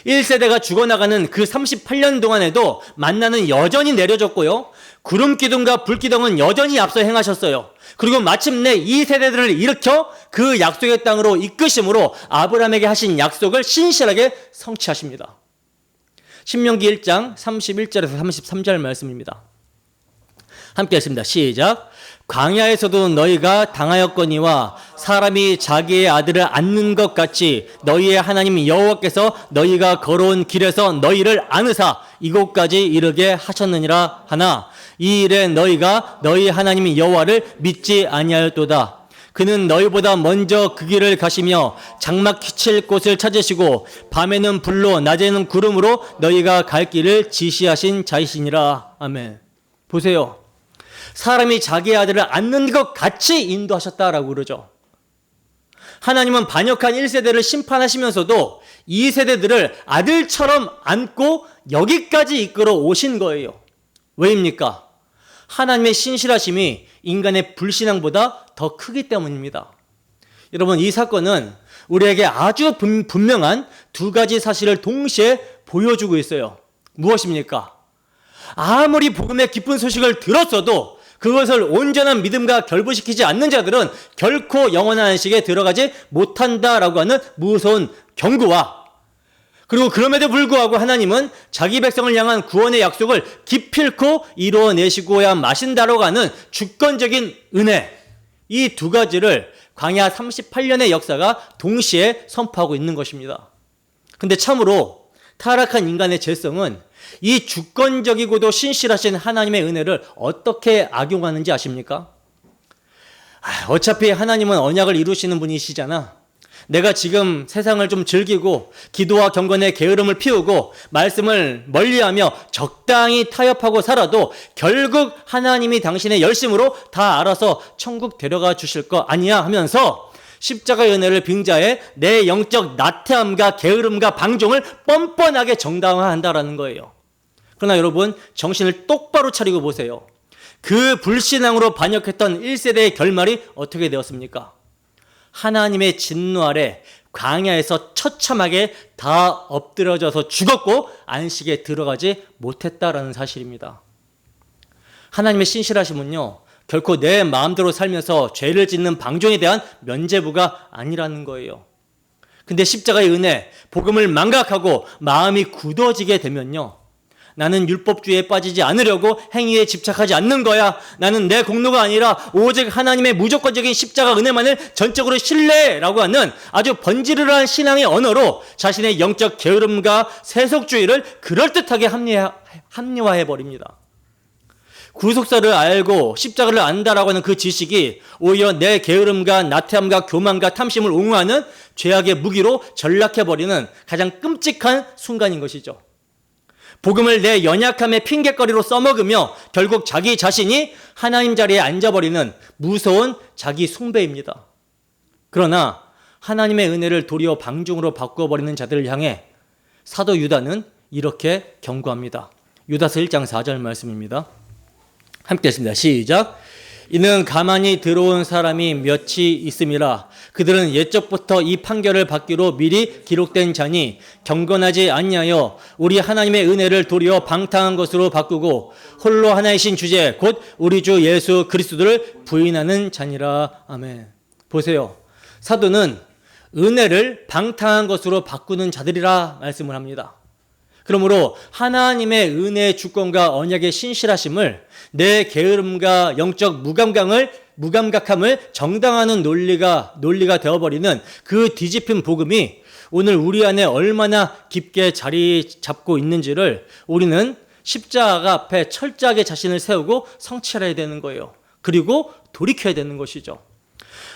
1세대가 죽어나가는 그 38년 동안에도 만나는 여전히 내려졌고요, 구름 기둥과 불 기둥은 여전히 앞서 행하셨어요. 그리고 마침내 2세대들을 일으켜 그 약속의 땅으로 이끄심으로 아브라함에게 하신 약속을 신실하게 성취하십니다. 신명기 1장 31절에서 33절 말씀입니다. 함께 했습니다. 시작. 광야에서도 너희가 당하였거니와 사람이 자기의 아들을 안는 것 같이 너희의 하나님 여호와께서 너희가 걸어온 길에서 너희를 안으사 이곳까지 이르게 하셨느니라 하나 이 일에 너희가 너희 하나님 여호와를 믿지 아니하였도다. 그는 너희보다 먼저 그 길을 가시며 장막 키칠 곳을 찾으시고 밤에는 불로 낮에는 구름으로 너희가 갈 길을 지시하신 자이시니라. 아멘. 보세요. 사람이 자기 아들을 안는 것 같이 인도하셨다라고 그러죠. 하나님은 반역한 1세대를 심판하시면서도 2세대들을 아들처럼 안고 여기까지 이끌어 오신 거예요. 왜입니까? 하나님의 신실하심이 인간의 불신앙보다 더 크기 때문입니다. 여러분, 이 사건은 우리에게 아주 분명한 두 가지 사실을 동시에 보여주고 있어요. 무엇입니까? 아무리 복음의 기쁜 소식을 들었어도 그것을 온전한 믿음과 결부시키지 않는 자들은 결코 영원한 안식에 들어가지 못한다라고 하는 무서운 경고와, 그리고 그럼에도 불구하고 하나님은 자기 백성을 향한 구원의 약속을 기필코 이루어내시고야 마신다라고 하는 주권적인 은혜, 이 두 가지를 광야 38년의 역사가 동시에 선포하고 있는 것입니다. 근데 참으로 타락한 인간의 죄성은 이 주권적이고도 신실하신 하나님의 은혜를 어떻게 악용하는지 아십니까? 어차피 하나님은 언약을 이루시는 분이시잖아. 내가 지금 세상을 좀 즐기고 기도와 경건의 게으름을 피우고 말씀을 멀리하며 적당히 타협하고 살아도 결국 하나님이 당신의 열심으로 다 알아서 천국 데려가 주실 거 아니야 하면서 십자가의 은혜를 빙자해 내 영적 나태함과 게으름과 방종을 뻔뻔하게 정당화한다라는 거예요. 그러나 여러분, 정신을 똑바로 차리고 보세요. 그 불신앙으로 반역했던 1세대의 결말이 어떻게 되었습니까? 하나님의 진노 아래 광야에서 처참하게 다 엎드려져서 죽었고 안식에 들어가지 못했다라는 사실입니다. 하나님의 신실하심은요, 결코 내 마음대로 살면서 죄를 짓는 방종에 대한 면죄부가 아니라는 거예요. 근데 십자가의 은혜, 복음을 망각하고 마음이 굳어지게 되면요, 나는 율법주의에 빠지지 않으려고 행위에 집착하지 않는 거야. 나는 내 공로가 아니라 오직 하나님의 무조건적인 십자가 은혜만을 전적으로 신뢰라고 하는 아주 번지르르한 신앙의 언어로 자신의 영적 게으름과 세속주의를 그럴듯하게 합리화해버립니다. 구속사를 알고 십자가를 안다라고 하는 그 지식이 오히려 내 게으름과 나태함과 교만과 탐심을 옹호하는 죄악의 무기로 전락해버리는 가장 끔찍한 순간인 것이죠. 복음을 내 연약함의 핑계거리로 써먹으며 결국 자기 자신이 하나님 자리에 앉아버리는 무서운 자기 숭배입니다. 그러나 하나님의 은혜를 도리어 방종으로 바꾸어버리는 자들을 향해 사도 유다는 이렇게 경고합니다. 유다서 1장 4절 말씀입니다. 함께 했습니다. 시작. 이는 가만히 들어온 사람이 몇이 있음이라. 그들은 옛적부터 이 판결을 받기로 미리 기록된 자니 경건하지 아니하여 우리 하나님의 은혜를 도리어 방탕한 것으로 바꾸고 홀로 하나이신 주제 곧 우리 주 예수 그리스도를 부인하는 자니라. 아멘. 보세요. 사도는 은혜를 방탕한 것으로 바꾸는 자들이라 말씀을 합니다. 그러므로 하나님의 은혜의 주권과 언약의 신실하심을 내 게으름과 영적 무감각함을 정당화하는 논리가 되어버리는 그 뒤집힌 복음이 오늘 우리 안에 얼마나 깊게 자리 잡고 있는지를 우리는 십자가 앞에 철저하게 자신을 세우고 성취해야 되는 거예요. 그리고 돌이켜야 되는 것이죠.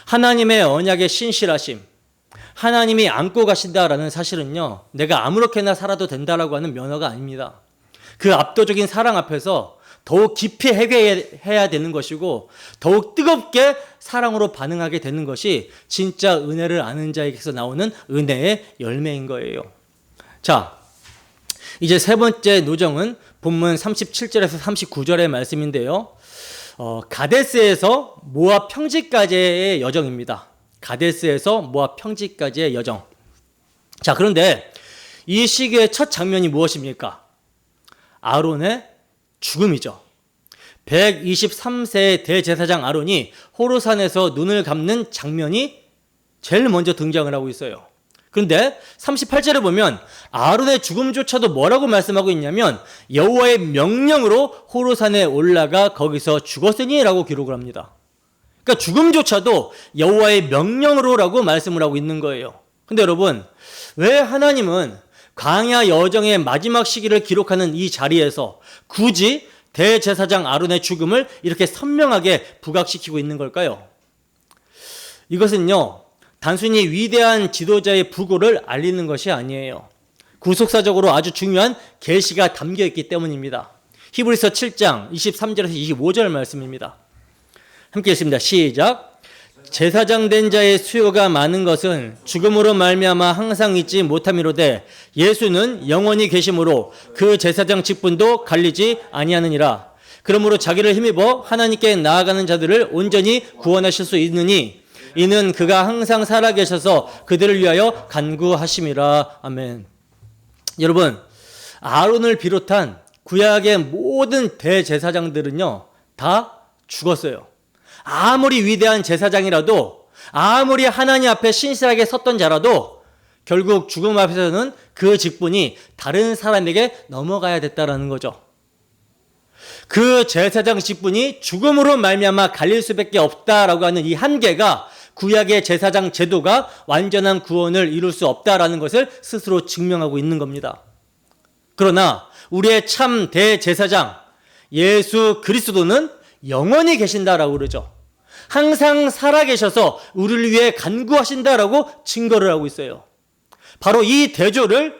하나님의 언약의 신실하심, 하나님이 안고 가신다라는 사실은요, 내가 아무렇게나 살아도 된다라고 하는 면허가 아닙니다. 그 압도적인 사랑 앞에서 더욱 깊이 회개해야 되는 것이고 더욱 뜨겁게 사랑으로 반응하게 되는 것이 진짜 은혜를 아는 자에게서 나오는 은혜의 열매인 거예요. 자, 이제 세 번째 노정은 본문 37절에서 39절의 말씀인데요. 가데스에서 모압 평지까지의 여정입니다. 가데스에서 모압 평지까지의 여정. 자, 그런데 이 시기의 첫 장면이 무엇입니까? 아론의 죽음이죠. 123세의 대제사장 아론이 호르산에서 눈을 감는 장면이 제일 먼저 등장을 하고 있어요. 그런데 38절에 보면 아론의 죽음조차도 뭐라고 말씀하고 있냐면 여호와의 명령으로 호르산에 올라가 거기서 죽었으니 라고 기록을 합니다. 그러니까 죽음조차도 여호와의 명령으로라고 말씀을 하고 있는 거예요. 근데 여러분, 왜 하나님은 광야 여정의 마지막 시기를 기록하는 이 자리에서 굳이 대제사장 아론의 죽음을 이렇게 선명하게 부각시키고 있는 걸까요? 이것은요, 단순히 위대한 지도자의 부고를 알리는 것이 아니에요. 구속사적으로 아주 중요한 계시가 담겨 있기 때문입니다. 히브리서 7장 23절에서 25절 말씀입니다. 함께 읽습니다. 시작. 제사장 된 자의 수요가 많은 것은 죽음으로 말미암아 항상 있지 못함이로되 예수는 영원히 계심으로 그 제사장 직분도 갈리지 아니하느니라. 그러므로 자기를 힘입어 하나님께 나아가는 자들을 온전히 구원하실 수 있느니 이는 그가 항상 살아계셔서 그들을 위하여 간구하심이라. 아멘. 여러분, 아론을 비롯한 구약의 모든 대제사장들은요 다 죽었어요. 아무리 위대한 제사장이라도, 아무리 하나님 앞에 신실하게 섰던 자라도 결국 죽음 앞에서는 그 직분이 다른 사람에게 넘어가야 됐다라는 거죠. 그 제사장 직분이 죽음으로 말미암아 갈릴 수밖에 없다라고 하는 이 한계가 구약의 제사장 제도가 완전한 구원을 이룰 수 없다라는 것을 스스로 증명하고 있는 겁니다. 그러나 우리의 참 대제사장 예수 그리스도는 영원히 계신다라고 그러죠. 항상 살아계셔서 우리를 위해 간구하신다라고 증거를 하고 있어요. 바로 이 대조를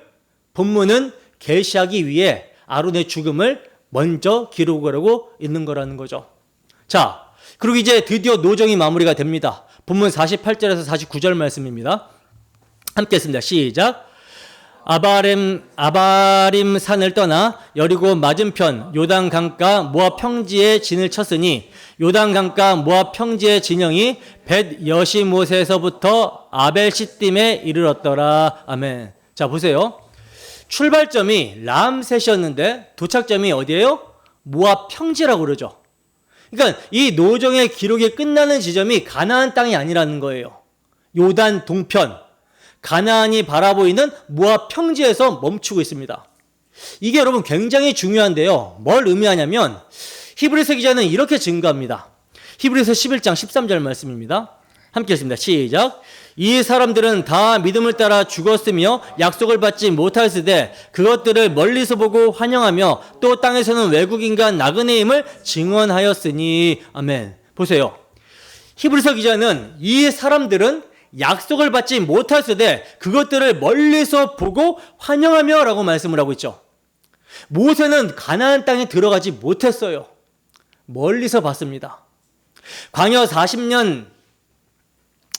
본문은 계시하기 위해 아론의 죽음을 먼저 기록을 하고 있는 거라는 거죠. 자, 그리고 이제 드디어 노정이 마무리가 됩니다. 본문 48절에서 49절 말씀입니다. 함께 했습니다. 시작. 아바림 산을 떠나 여리고 맞은편 요단 강가 모압 평지에 진을 쳤으니 요단 강가 모압 평지의 진영이 벳 여시못에서부터 아벨 시딤에 이르렀더라. 아멘. 자, 보세요. 출발점이 람셋이었는데 도착점이 어디예요? 모압 평지라고 그러죠. 그러니까 이 노정의 기록이 끝나는 지점이 가나안 땅이 아니라는 거예요. 요단 동편 가나안이 바라보이는 모압 평지에서 멈추고 있습니다. 이게 여러분 굉장히 중요한데요. 뭘 의미하냐면 히브리서 기자는 이렇게 증거합니다. 히브리서 11장 13절 말씀입니다. 함께 읽습니다. 시작. 이 사람들은 다 믿음을 따라 죽었으며 약속을 받지 못하였으되 그것들을 멀리서 보고 환영하며 또 땅에서는 외국인과 나그네임을 증언하였으니. 아멘. 보세요. 히브리서 기자는 이 사람들은 약속을 받지 못하였으되 그것들을 멀리서 보고 환영하며 라고 말씀을 하고 있죠. 모세는 가나안 땅에 들어가지 못했어요. 멀리서 봤습니다. 광야 40년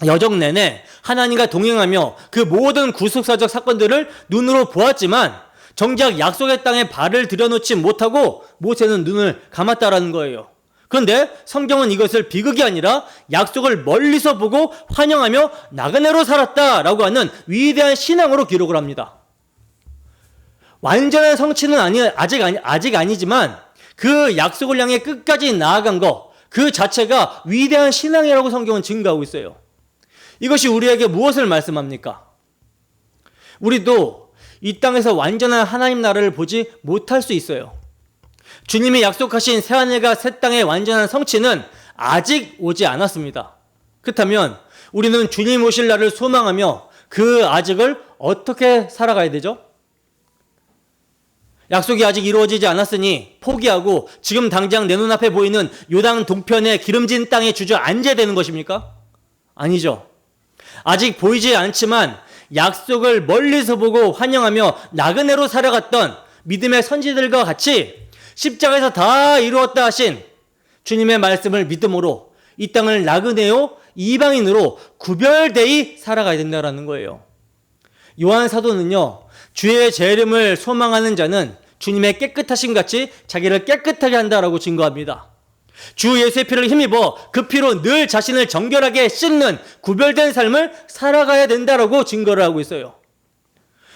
여정 내내 하나님과 동행하며 그 모든 구속사적 사건들을 눈으로 보았지만 정작 약속의 땅에 발을 들여놓지 못하고 모세는 눈을 감았다라는 거예요. 그런데 성경은 이것을 비극이 아니라 약속을 멀리서 보고 환영하며 나그네로 살았다라고 하는 위대한 신앙으로 기록을 합니다. 완전한 성취는 아직 아니지만 그 약속을 향해 끝까지 나아간 것, 그 자체가 위대한 신앙이라고 성경은 증거하고 있어요. 이것이 우리에게 무엇을 말씀합니까? 우리도 이 땅에서 완전한 하나님 나라를 보지 못할 수 있어요. 주님이 약속하신 새하늘과 새 땅의 완전한 성취는 아직 오지 않았습니다. 그렇다면 우리는 주님 오실 날을 소망하며 그 아직을 어떻게 살아가야 되죠? 약속이 아직 이루어지지 않았으니 포기하고 지금 당장 내 눈앞에 보이는 요단 동편의 기름진 땅에 주저앉아야 되는 것입니까? 아니죠. 아직 보이지 않지만 약속을 멀리서 보고 환영하며 나그네로 살아갔던 믿음의 선지들과 같이 십자가에서 다 이루었다 하신 주님의 말씀을 믿음으로 이 땅을 나그네요 이방인으로 구별되이 살아가야 된다는 거예요. 요한 사도는요, 주의 재림을 소망하는 자는 주님의 깨끗하심 같이 자기를 깨끗하게 한다라고 증거합니다. 주 예수의 피를 힘입어 그 피로 늘 자신을 정결하게 씻는 구별된 삶을 살아가야 된다라고 증거를 하고 있어요.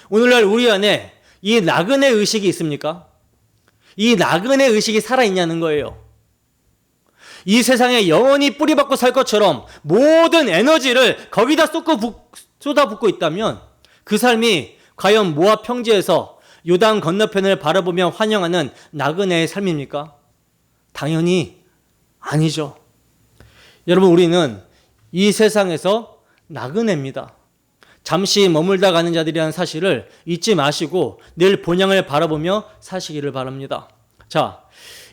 오늘날 우리 안에 이 나그네 의식이 있습니까? 이 나그네 의식이 살아있냐는 거예요. 이 세상에 영원히 뿌리박고 살 것처럼 모든 에너지를 거기다 쏟아붓고 있다면 그 삶이 과연 모압 평지에서 요단 건너편을 바라보며 환영하는 나그네의 삶입니까? 당연히 아니죠. 여러분, 우리는 이 세상에서 나그네입니다. 잠시 머물다 가는 자들이라는 사실을 잊지 마시고 늘 본향을 바라보며 사시기를 바랍니다. 자,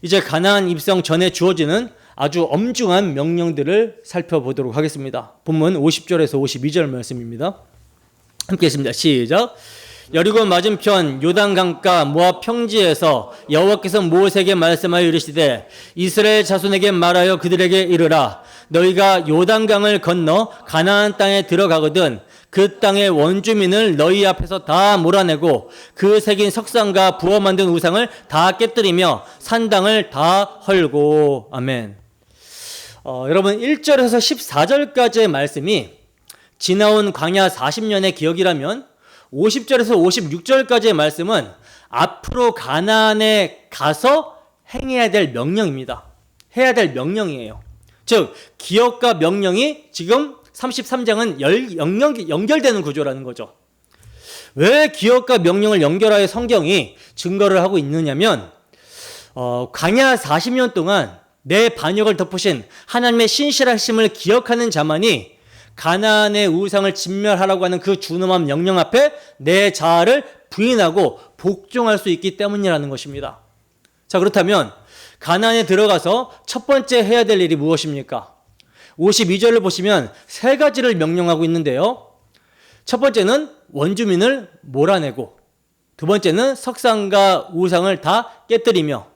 이제 가나안 입성 전에 주어지는 아주 엄중한 명령들을 살펴보도록 하겠습니다. 본문 50절에서 52절 말씀입니다. 함께 했습니다. 시작. 여리고 맞은편 요단강가 모압 평지에서 여호와께서 모세에게 말씀하여 이르시되 이스라엘 자손에게 말하여 그들에게 이르라. 너희가 요단강을 건너 가나안 땅에 들어가거든 그 땅의 원주민을 너희 앞에서 다 몰아내고 그 새긴 석상과 부어 만든 우상을 다 깨뜨리며 산당을 다 헐고. 아멘. 여러분 1절에서 14절까지의 말씀이 지나온 광야 40년의 기억이라면 50절에서 56절까지의 말씀은 앞으로 가나안에 가서 행해야 될 명령입니다. 해야 될 명령이에요. 즉 기억과 명령이 지금 33장은 연결되는 구조라는 거죠. 왜 기억과 명령을 연결하여 성경이 증거를 하고 있느냐면 광야 40년 동안 내 반역을 덮으신 하나님의 신실하심을 기억하는 자만이 가나안의 우상을 진멸하라고 하는 그 준엄한 명령 앞에 내 자아를 부인하고 복종할 수 있기 때문이라는 것입니다. 자, 그렇다면 가나안에 들어가서 첫 번째 해야 될 일이 무엇입니까? 52절을 보시면 세 가지를 명령하고 있는데요. 첫 번째는 원주민을 몰아내고, 두 번째는 석상과 우상을 다 깨뜨리며,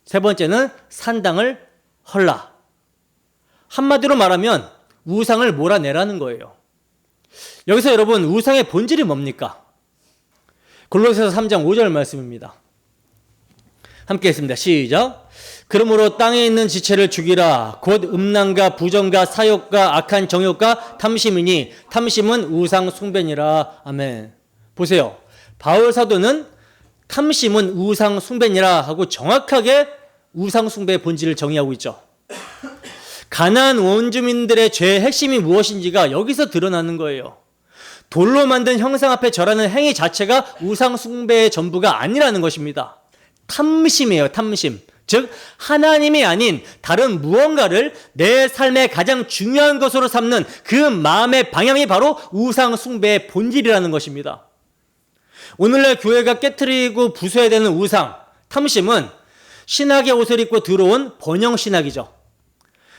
세 번째는 산당을 헐라. 한마디로 말하면 우상을 몰아내라는 거예요. 여기서 여러분 우상의 본질이 뭡니까? 골로새서 3장 5절 말씀입니다. 함께 했습니다. 시작. 그러므로 땅에 있는 지체를 죽이라. 곧 음란과 부정과 사욕과 악한 정욕과 탐심이니 탐심은 우상 숭배니라. 아멘. 보세요. 바울 사도는 탐심은 우상 숭배니라 하고 정확하게 우상 숭배의 본질을 정의하고 있죠. 가나안 원주민들의 죄의 핵심이 무엇인지가 여기서 드러나는 거예요. 돌로 만든 형상 앞에 절하는 행위 자체가 우상 숭배의 전부가 아니라는 것입니다. 탐심이에요. 탐심. 즉 하나님이 아닌 다른 무언가를 내 삶의 가장 중요한 것으로 삼는 그 마음의 방향이 바로 우상 숭배의 본질이라는 것입니다. 오늘날 교회가 깨트리고 부숴야 되는 우상, 탐심은 신학의 옷을 입고 들어온 번영신학이죠.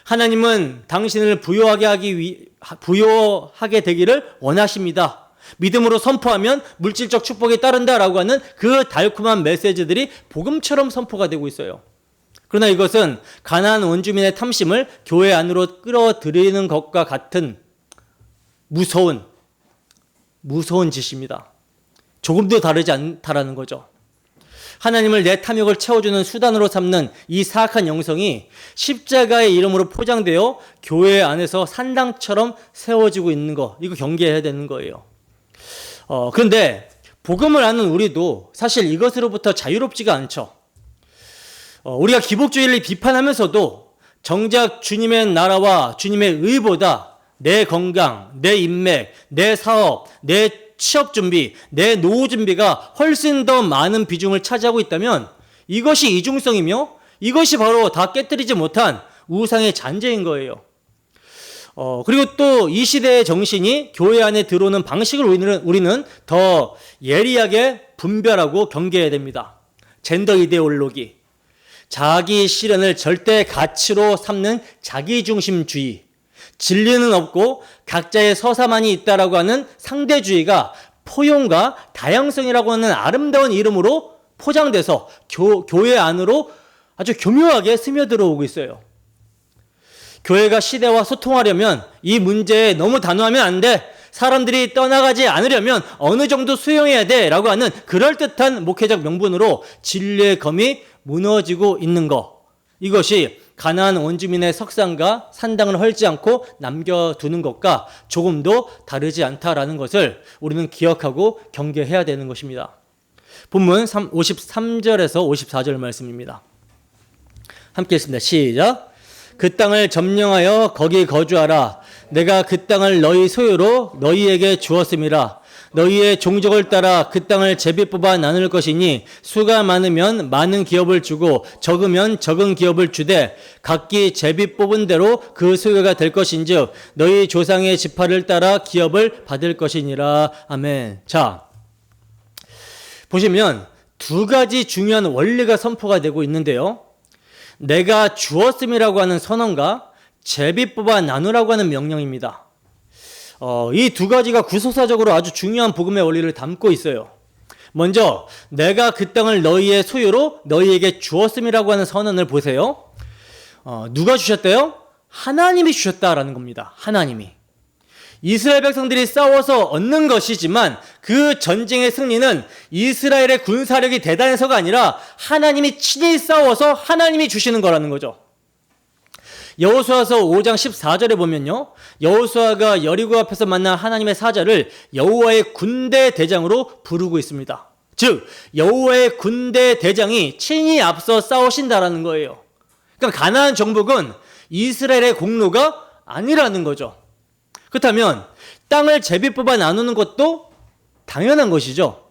하나님은 당신을 부요하게 되기를 원하십니다. 믿음으로 선포하면 물질적 축복이 따른다라고 하는 그 달콤한 메시지들이 복음처럼 선포가 되고 있어요. 그러나 이것은 가나안 원주민의 탐심을 교회 안으로 끌어들이는 것과 같은 무서운 짓입니다. 조금도 다르지 않다라는 거죠. 하나님을 내 탐욕을 채워주는 수단으로 삼는 이 사악한 영성이 십자가의 이름으로 포장되어 교회 안에서 산당처럼 세워지고 있는 거, 이거 경계해야 되는 거예요. 그런데 복음을 아는 우리도 사실 이것으로부터 자유롭지가 않죠. 우리가 기복주의를 비판하면서도 정작 주님의 나라와 주님의 의보다 내 건강, 내 인맥, 내 사업, 내 취업 준비, 내 노후 준비가 훨씬 더 많은 비중을 차지하고 있다면 이것이 이중성이며 이것이 바로 다 깨뜨리지 못한 우상의 잔재인 거예요. 그리고 또 이 시대의 정신이 교회 안에 들어오는 방식을 우리는 더 예리하게 분별하고 경계해야 됩니다. 젠더 이데올로기, 자기 실현을 절대 가치로 삼는 자기중심주의, 진리는 없고 각자의 서사만이 있다라고 하는 상대주의가 포용과 다양성이라고 하는 아름다운 이름으로 포장돼서 교회 안으로 아주 교묘하게 스며들어오고 있어요. 교회가 시대와 소통하려면 이 문제에 너무 단호하면 안 돼. 사람들이 떠나가지 않으려면 어느 정도 수용해야 돼 라고 하는 그럴듯한 목회적 명분으로 진리의 검이 무너지고 있는 것. 이것이 가나안 원주민의 석상과 산당을 헐지 않고 남겨두는 것과 조금도 다르지 않다라는 것을 우리는 기억하고 경계해야 되는 것입니다. 본문 53절에서 54절 말씀입니다. 함께 읽습니다. 시작. 그 땅을 점령하여 거기 거주하라. 내가 그 땅을 너희 소유로 너희에게 주었음이라. 너희의 종족을 따라 그 땅을 제비 뽑아 나눌 것이니 수가 많으면 많은 기업을 주고 적으면 적은 기업을 주되 각기 제비 뽑은 대로 그 소유가 될 것인즉 너희 조상의 지파를 따라 기업을 받을 것이니라. 아멘. 자, 보시면 두 가지 중요한 원리가 선포가 되고 있는데요. 내가 주었음이라고 하는 선언과 제비 뽑아 나누라고 하는 명령입니다. 이 두 가지가 구속사적으로 아주 중요한 복음의 원리를 담고 있어요. 먼저 내가 그 땅을 너희의 소유로 너희에게 주었음이라고 하는 선언을 보세요. 누가 주셨대요? 하나님이 주셨다라는 겁니다. 하나님이. 이스라엘 백성들이 싸워서 얻는 것이지만 그 전쟁의 승리는 이스라엘의 군사력이 대단해서가 아니라 하나님이 친히 싸워서 하나님이 주시는 거라는 거죠. 여호수아서 5장 14절에 보면요, 여호수아가 여리고 앞에서 만난 하나님의 사자를 여호와의 군대 대장으로 부르고 있습니다. 즉 여호와의 군대 대장이 친히 앞서 싸우신다라는 거예요. 그러니까 가나안 정복은 이스라엘의 공로가 아니라는 거죠. 그렇다면 땅을 제비 뽑아 나누는 것도 당연한 것이죠.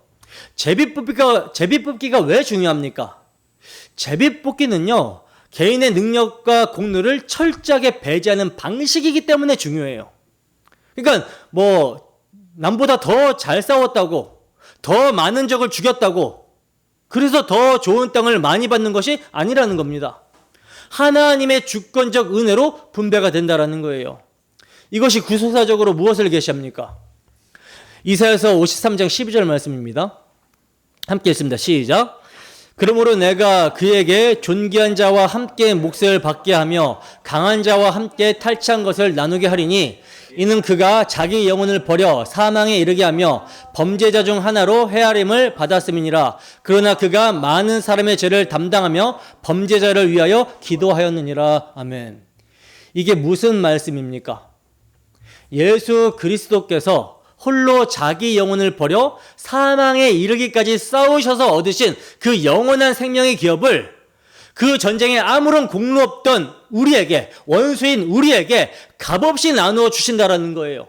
제비 뽑기가 왜 중요합니까? 제비 뽑기는요, 개인의 능력과 공로를 철저하게 배제하는 방식이기 때문에 중요해요. 그러니까 남보다 더 잘 싸웠다고, 더 많은 적을 죽였다고, 그래서 더 좋은 땅을 많이 받는 것이 아니라는 겁니다. 하나님의 주권적 은혜로 분배가 된다라는 거예요. 이것이 구속사적으로 무엇을 계시합니까? 이사야서 53장 12절 말씀입니다. 함께 읽습니다. 시작. 그러므로 내가 그에게 존귀한 자와 함께 몫을 받게 하며 강한 자와 함께 탈취한 것을 나누게 하리니 이는 그가 자기 영혼을 버려 사망에 이르게 하며 범죄자 중 하나로 헤아림을 받았음이니라. 그러나 그가 많은 사람의 죄를 담당하며 범죄자를 위하여 기도하였느니라. 아멘. 이게 무슨 말씀입니까? 예수 그리스도께서 홀로 자기 영혼을 버려 사망에 이르기까지 싸우셔서 얻으신 그 영원한 생명의 기업을 그 전쟁에 아무런 공로 없던 우리에게, 원수인 우리에게 값없이 나누어 주신다라는 거예요.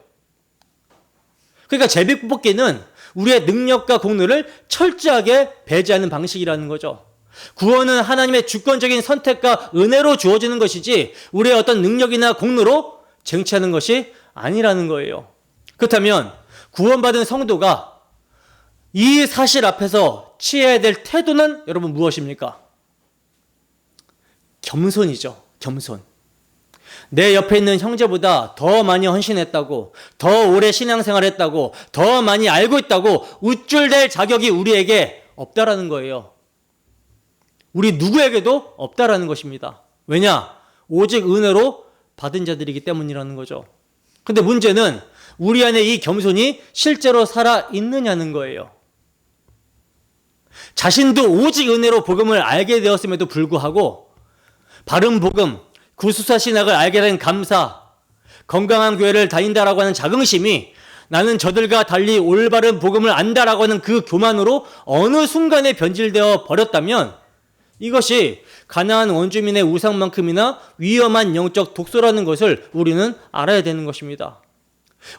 그러니까 제비뽑기는 우리의 능력과 공로를 철저하게 배제하는 방식이라는 거죠. 구원은 하나님의 주권적인 선택과 은혜로 주어지는 것이지 우리의 어떤 능력이나 공로로 쟁취하는 것이 아니라는 거예요. 그렇다면 구원받은 성도가 이 사실 앞에서 취해야 될 태도는 여러분 무엇입니까? 겸손이죠. 겸손. 내 옆에 있는 형제보다 더 많이 헌신했다고, 더 오래 신앙생활했다고, 더 많이 알고 있다고 우쭐댈 자격이 우리에게 없다라는 거예요. 우리 누구에게도 없다라는 것입니다. 왜냐? 오직 은혜로 받은 자들이기 때문이라는 거죠. 근데 문제는 우리 안에 이 겸손이 실제로 살아있느냐는 거예요. 자신도 오직 은혜로 복음을 알게 되었음에도 불구하고 바른 복음, 구수사 신학을 알게 된 감사, 건강한 교회를 다닌다라고 하는 자긍심이 나는 저들과 달리 올바른 복음을 안다라고 하는 그 교만으로 어느 순간에 변질되어 버렸다면 이것이 가나안 원주민의 우상만큼이나 위험한 영적 독소라는 것을 우리는 알아야 되는 것입니다.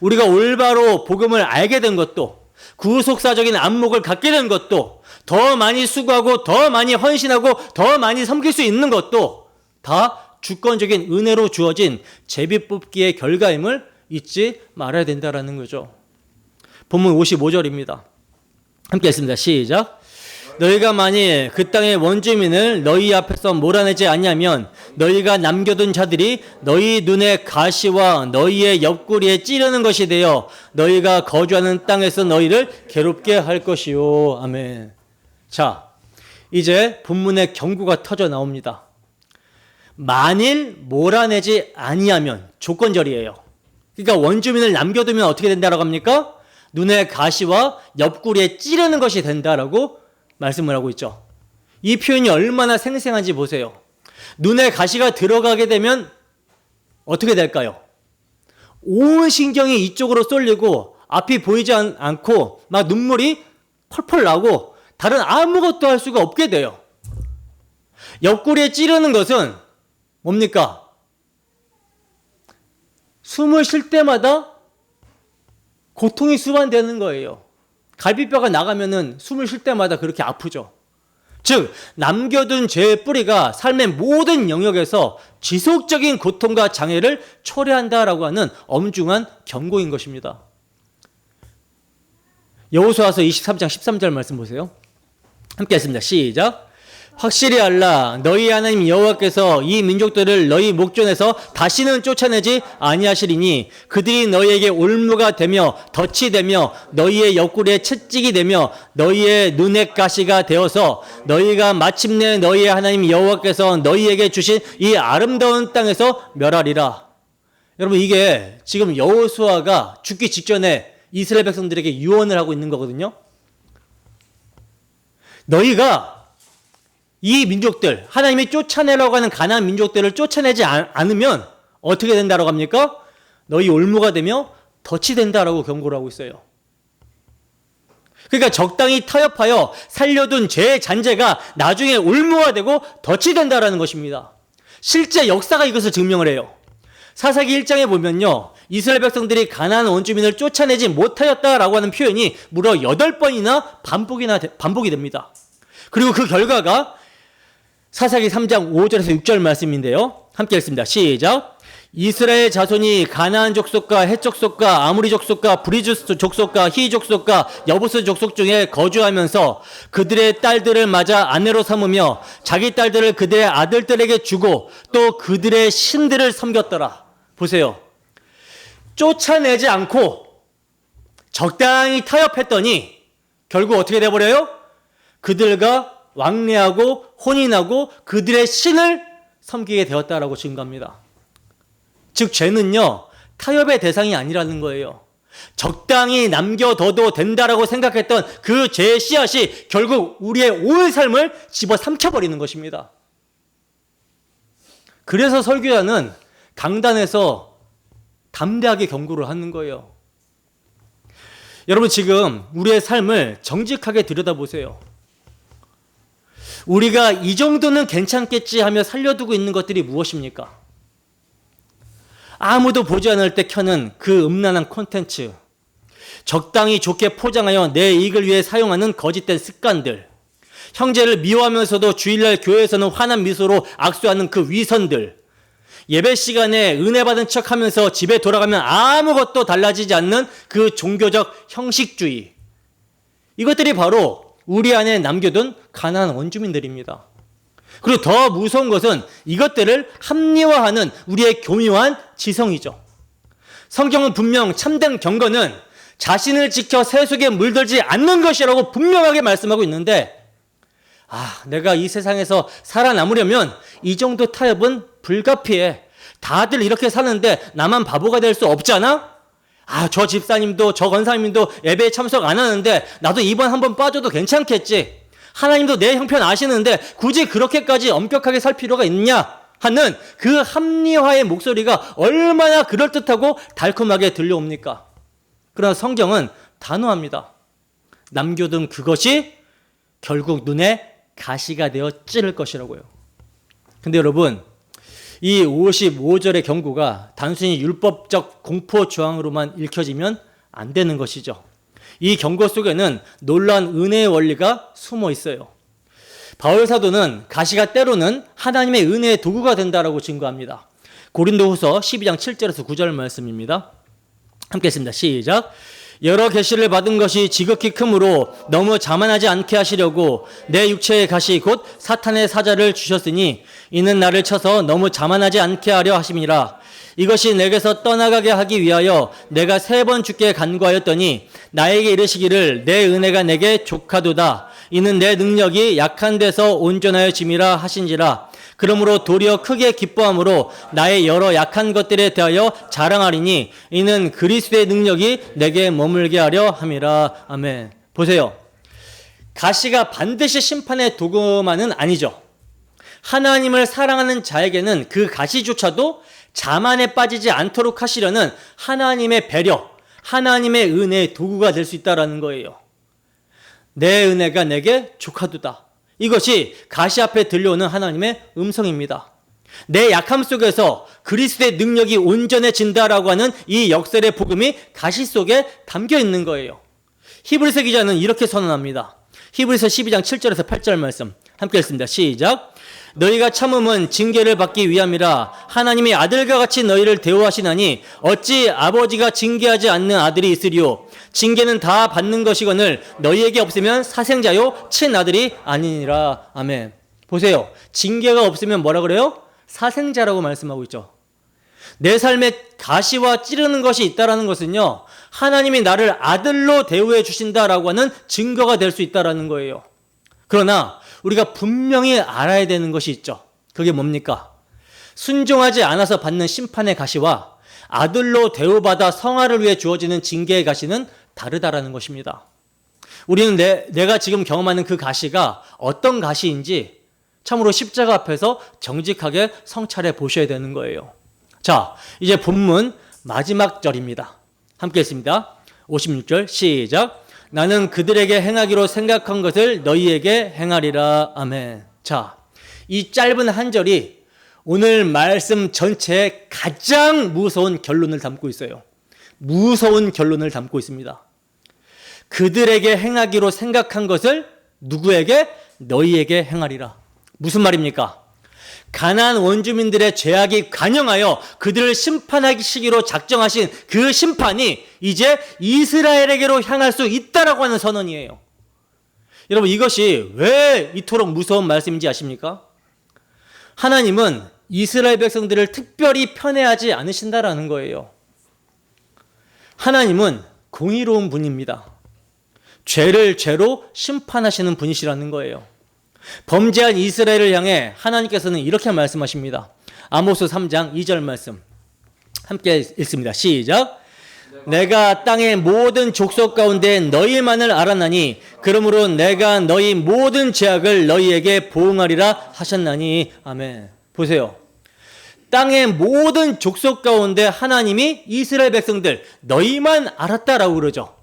우리가 올바로 복음을 알게 된 것도, 구속사적인 안목을 갖게 된 것도, 더 많이 수고하고 더 많이 헌신하고 더 많이 섬길 수 있는 것도 다 주권적인 은혜로 주어진 제비뽑기의 결과임을 잊지 말아야 된다는 거죠. 본문 55절입니다. 함께 했습니다. 시작. 너희가 만일 그 땅의 원주민을 너희 앞에서 몰아내지 아니하면 너희가 남겨둔 자들이 너희 눈에 가시와 너희의 옆구리에 찌르는 것이 되어 너희가 거주하는 땅에서 너희를 괴롭게 할 것이요. 아멘. 자, 이제 본문의 경고가 터져 나옵니다. 만일 몰아내지 아니하면 조건절이에요. 그러니까 원주민을 남겨두면 어떻게 된다라고 합니까? 눈에 가시와 옆구리에 찌르는 것이 된다라고 말씀을 하고 있죠. 이 표현이 얼마나 생생한지 보세요. 눈에 가시가 들어가게 되면 어떻게 될까요? 온 신경이 이쪽으로 쏠리고 앞이 보이지 않고 막 눈물이 펄펄 나고 다른 아무것도 할 수가 없게 돼요. 옆구리에 찌르는 것은 뭡니까? 숨을 쉴 때마다 고통이 수반되는 거예요. 갈비뼈가 나가면은 숨을 쉴 때마다 그렇게 아프죠. 즉, 남겨둔 죄의 뿌리가 삶의 모든 영역에서 지속적인 고통과 장애를 초래한다라고 하는 엄중한 경고인 것입니다. 여호수아서 23장 13절 말씀 보세요. 함께 했습니다. 시작. 확실히 알라. 너희 하나님 여호와께서 이 민족들을 너희 목전에서 다시는 쫓아내지 아니하시리니 그들이 너희에게 올무가 되며 덫이 되며 너희의 옆구리에 채찍이 되며 너희의 눈에 가시가 되어서 너희가 마침내 너희의 하나님 여호와께서 너희에게 주신 이 아름다운 땅에서 멸하리라. 여러분, 이게 지금 여호수아가 죽기 직전에 이스라엘 백성들에게 유언을 하고 있는 거거든요. 너희가 이 민족들, 하나님이 쫓아내라고 하는 가나안 민족들을 쫓아내지 않으면 어떻게 된다고 합니까? 너희 올무가 되며 덫이 된다라고 경고를 하고 있어요. 그러니까 적당히 타협하여 살려둔 죄의 잔재가 나중에 올무가 되고 덫이 된다라는 것입니다. 실제 역사가 이것을 증명을 해요. 사사기 1장에 보면요, 이스라엘 백성들이 가나안 원주민을 쫓아내지 못하였다라고 하는 표현이 무려 8번이나 반복이 됩니다. 그리고 그 결과가 사사기 3장 5절에서 6절 말씀인데요. 함께 읽습니다. 시작. 이스라엘 자손이 가나안 족속과 헷 족속과 아모리 족속과 브리즈 족속과 히 족속과 여부스 족속 중에 거주하면서 그들의 딸들을 맞아 아내로 삼으며 자기 딸들을 그들의 아들들에게 주고 또 그들의 신들을 섬겼더라. 보세요. 쫓아내지 않고 적당히 타협했더니 결국 어떻게 돼버려요? 그들과 왕래하고 혼인하고 그들의 신을 섬기게 되었다라고 증거합니다. 즉, 죄는요, 타협의 대상이 아니라는 거예요. 적당히 남겨둬도 된다라고 생각했던 그 죄의 씨앗이 결국 우리의 온 삶을 집어삼켜버리는 것입니다. 그래서 설교자는 강단에서 담대하게 경고를 하는 거예요. 여러분, 지금 우리의 삶을 정직하게 들여다보세요. 우리가 이 정도는 괜찮겠지 하며 살려두고 있는 것들이 무엇입니까? 아무도 보지 않을 때 켜는 그 음란한 콘텐츠, 적당히 좋게 포장하여 내 이익을 위해 사용하는 거짓된 습관들, 형제를 미워하면서도 주일날 교회에서는 환한 미소로 악수하는 그 위선들, 예배 시간에 은혜 받은 척하면서 집에 돌아가면 아무것도 달라지지 않는 그 종교적 형식주의, 이것들이 바로 우리 안에 남겨둔 가나안 원주민들입니다. 그리고 더 무서운 것은 이것들을 합리화하는 우리의 교묘한 지성이죠. 성경은 분명 참된 경건은 자신을 지켜 세속에 물들지 않는 것이라고 분명하게 말씀하고 있는데, 내가 이 세상에서 살아남으려면 이 정도 타협은 불가피해. 다들 이렇게 사는데 나만 바보가 될 수 없잖아? 저 집사님도 저 권사님도 예배에 참석 안 하는데 나도 이번 한번 빠져도 괜찮겠지. 하나님도 내 형편 아시는데 굳이 그렇게까지 엄격하게 살 필요가 있냐 하는 그 합리화의 목소리가 얼마나 그럴듯하고 달콤하게 들려옵니까? 그러나 성경은 단호합니다. 남겨둔 그것이 결국 눈에 가시가 되어 찌를 것이라고요. 근데 여러분, 이 55절의 경고가 단순히 율법적 공포 조항으로만 읽혀지면 안 되는 것이죠. 이 경고 속에는 놀라운 은혜의 원리가 숨어 있어요. 바울 사도는 가시가 때로는 하나님의 은혜의 도구가 된다라고 증거합니다. 고린도후서 12장 7절에서 9절 말씀입니다. 함께 했습니다. 시작. 여러 계시를 받은 것이 지극히 크므로 너무 자만하지 않게 하시려고 내 육체의 가시 곧 사탄의 사자를 주셨으니 이는 나를 쳐서 너무 자만하지 않게 하려 하심이라. 이것이 내게서 떠나가게 하기 위하여 내가 3번 주께 간구하였더니 나에게 이르시기를 내 은혜가 내게 족하도다. 이는 내 능력이 약한 데서 온전하여 짐이라 하신지라. 그러므로 도리어 크게 기뻐함으로 나의 여러 약한 것들에 대하여 자랑하리니 이는 그리스도의 능력이 내게 머물게 하려 함이라. 아멘. 보세요. 가시가 반드시 심판의 도구만은 아니죠. 하나님을 사랑하는 자에게는 그 가시조차도 자만에 빠지지 않도록 하시려는 하나님의 배려, 하나님의 은혜의 도구가 될 수 있다는 거예요. 내 은혜가 내게 족하도다. 이것이 가시 앞에 들려오는 하나님의 음성입니다. 내 약함 속에서 그리스도의 능력이 온전해진다라고 하는 이 역설의 복음이 가시 속에 담겨 있는 거예요. 히브리서 기자는 이렇게 선언합니다. 히브리서 12장 7절에서 8절 말씀 함께 읽습니다. 시작. 너희가 참음은 징계를 받기 위함이라. 하나님이 아들과 같이 너희를 대우하시나니 어찌 아버지가 징계하지 않는 아들이 있으리요. 징계는 다 받는 것이거늘 너희에게 없으면 사생자요 친아들이 아니니라. 아멘. 보세요. 징계가 없으면 뭐라 그래요? 사생자라고 말씀하고 있죠. 내 삶에 가시와 찌르는 것이 있다는 것은요, 하나님이 나를 아들로 대우해 주신다라고 하는 증거가 될 수 있다는 거예요. 그러나 우리가 분명히 알아야 되는 것이 있죠. 그게 뭡니까? 순종하지 않아서 받는 심판의 가시와 아들로 대우받아 성화를 위해 주어지는 징계의 가시는 다르다라는 것입니다. 우리는 내가 지금 경험하는 그 가시가 어떤 가시인지 참으로 십자가 앞에서 정직하게 성찰해 보셔야 되는 거예요. 자, 이제 본문 마지막 절입니다. 함께 했습니다. 56절 시작. 나는 그들에게 행하기로 생각한 것을 너희에게 행하리라. 아멘. 자, 이 짧은 한 절이 오늘 말씀 전체에 가장 무서운 결론을 담고 있어요. 무서운 결론을 담고 있습니다. 그들에게 행하기로 생각한 것을 누구에게? 너희에게 행하리라. 무슨 말입니까? 가나안 원주민들의 죄악이 관영하여 그들을 심판하시기로 작정하신 그 심판이 이제 이스라엘에게로 향할 수 있다라고 하는 선언이에요. 여러분, 이것이 왜 이토록 무서운 말씀인지 아십니까? 하나님은 이스라엘 백성들을 특별히 편애하지 않으신다라는 거예요. 하나님은 공의로운 분입니다. 죄를 죄로 심판하시는 분이시라는 거예요. 범죄한 이스라엘을 향해 하나님께서는 이렇게 말씀하십니다. 아모스 3장 2절 말씀 함께 읽습니다. 시작. 내가 땅의 모든 족속 가운데 너희만을 알았나니 그러므로 내가 너희 모든 죄악을 너희에게 보응하리라 하셨나니. 아멘. 보세요. 땅의 모든 족속 가운데 하나님이 이스라엘 백성들 너희만 알았다라고 그러죠.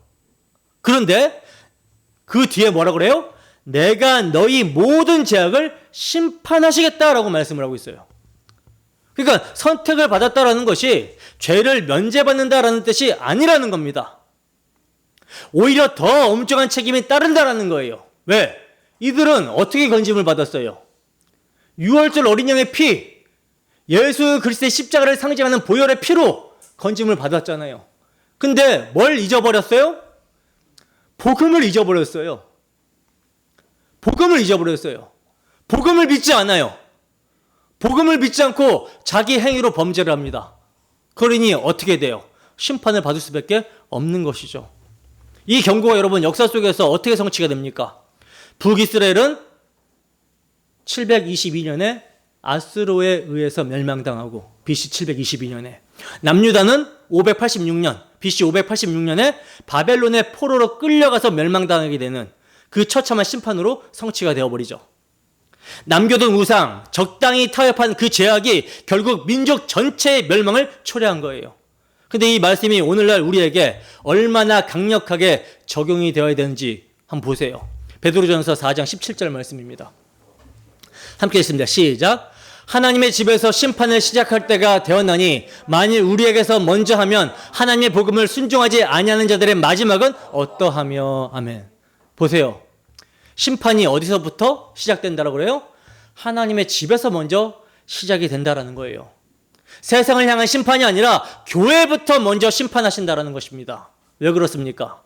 그런데 그 뒤에 뭐라 그래요? 내가 너희 모든 죄악을 심판하시겠다라고 말씀을 하고 있어요. 그러니까 선택을 받았다라는 것이 죄를 면제받는다라는 뜻이 아니라는 겁니다. 오히려 더 엄중한 책임이 따른다라는 거예요. 왜? 이들은 어떻게 건짐을 받았어요? 유월절 어린 양의 피, 예수 그리스도의 십자가를 상징하는 보혈의 피로 건짐을 받았잖아요. 근데 뭘 잊어버렸어요? 복음을 잊어버렸어요. 복음을 잊어버렸어요. 복음을 믿지 않아요. 복음을 믿지 않고 자기 행위로 범죄를 합니다. 그러니 어떻게 돼요? 심판을 받을 수밖에 없는 것이죠. 이 경고가 여러분 역사 속에서 어떻게 성취가 됩니까? 북이스라엘은 722년에 아스로에 의해서 멸망당하고 BC 722년에, 남유다는 586년 BC 586년에 바벨론의 포로로 끌려가서 멸망당하게 되는 그 처참한 심판으로 성취가 되어버리죠. 남겨둔 우상, 적당히 타협한 그 죄악이 결국 민족 전체의 멸망을 초래한 거예요. 근데 이 말씀이 오늘날 우리에게 얼마나 강력하게 적용이 되어야 되는지 한번 보세요. 베드로전서 4장 17절 말씀입니다. 함께 읽습니다. 시작. 하나님의 집에서 심판을 시작할 때가 되었나니 만일 우리에게서 먼저 하면 하나님의 복음을 순종하지 아니하는 자들의 마지막은 어떠하며. 아멘. 보세요. 심판이 어디서부터 시작된다라고 그래요? 하나님의 집에서 먼저 시작이 된다라는 거예요. 세상을 향한 심판이 아니라 교회부터 먼저 심판하신다라는 것입니다. 왜 그렇습니까?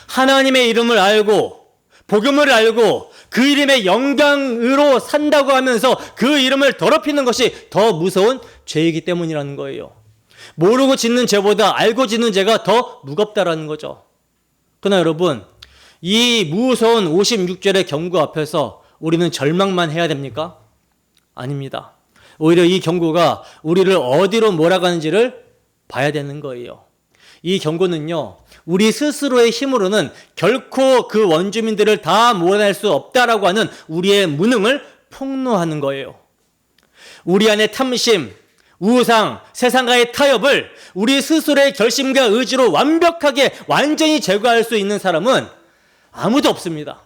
하나님의 이름을 알고 복음을 알고 그 이름의 영광으로 산다고 하면서 그 이름을 더럽히는 것이 더 무서운 죄이기 때문이라는 거예요. 모르고 짓는 죄보다 알고 짓는 죄가 더 무겁다라는 거죠. 그러나 여러분, 이 무서운 56절의 경고 앞에서 우리는 절망만 해야 됩니까? 아닙니다. 오히려 이 경고가 우리를 어디로 몰아가는지를 봐야 되는 거예요. 이 경고는요, 우리 스스로의 힘으로는 결코 그 원주민들을 다 몰아낼 수 없다라고 하는 우리의 무능을 폭로하는 거예요. 우리 안에 탐심, 우상, 세상과의 타협을 우리 스스로의 결심과 의지로 완벽하게 완전히 제거할 수 있는 사람은 아무도 없습니다.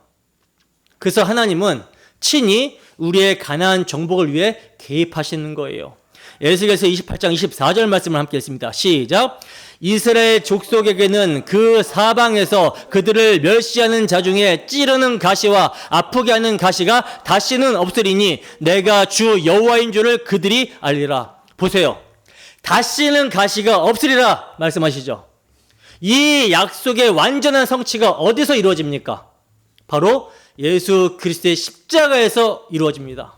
그래서 하나님은 친히 우리의 가나안 정복을 위해 개입하시는 거예요. 에스겔서 28장 24절 말씀을 함께 읽습니다. 시작. 이스라엘 족속에게는 그 사방에서 그들을 멸시하는 자 중에 찌르는 가시와 아프게 하는 가시가 다시는 없으리니 내가 주 여호와인 줄을 그들이 알리라. 보세요. 다시는 가시가 없으리라 말씀하시죠. 이 약속의 완전한 성취가 어디서 이루어집니까? 바로 예수 그리스도의 십자가에서 이루어집니다.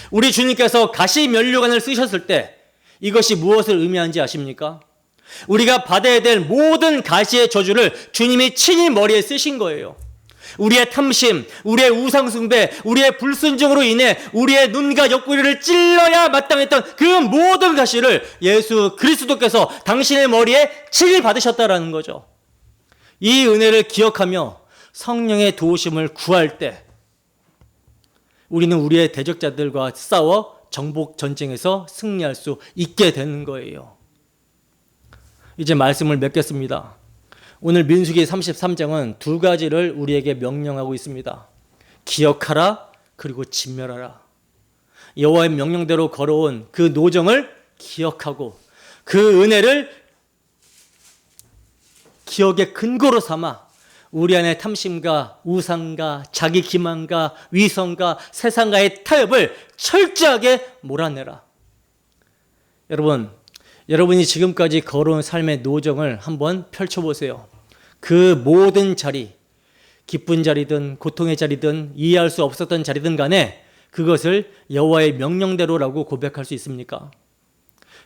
우리 주님께서 가시 면류관을 쓰셨을 때 이것이 무엇을 의미하는지 아십니까? 우리가 받아야 될 모든 가시의 저주를 주님이 친히 머리에 쓰신 거예요. 우리의 탐심, 우리의 우상숭배, 우리의 불순종으로 인해 우리의 눈과 옆구리를 찔러야 마땅했던 그 모든 가시를 예수 그리스도께서 당신의 머리에 친히 받으셨다라는 거죠. 이 은혜를 기억하며 성령의 도우심을 구할 때 우리는 우리의 대적자들과 싸워 정복 전쟁에서 승리할 수 있게 되는 거예요. 이제 말씀을 맺겠습니다. 오늘 민수기 33장은 두 가지를 우리에게 명령하고 있습니다. 기억하라, 그리고 진멸하라. 여호와의 명령대로 걸어온 그 노정을 기억하고 그 은혜를 기억의 근거로 삼아 우리 안의 탐심과 우상과 자기 기만과 위선과 세상과의 타협을 철저하게 몰아내라. 여러분이 지금까지 걸어온 삶의 노정을 한번 펼쳐보세요. 그 모든 자리, 기쁜 자리든 고통의 자리든 이해할 수 없었던 자리든 간에 그것을 여호와의 명령대로라고 고백할 수 있습니까?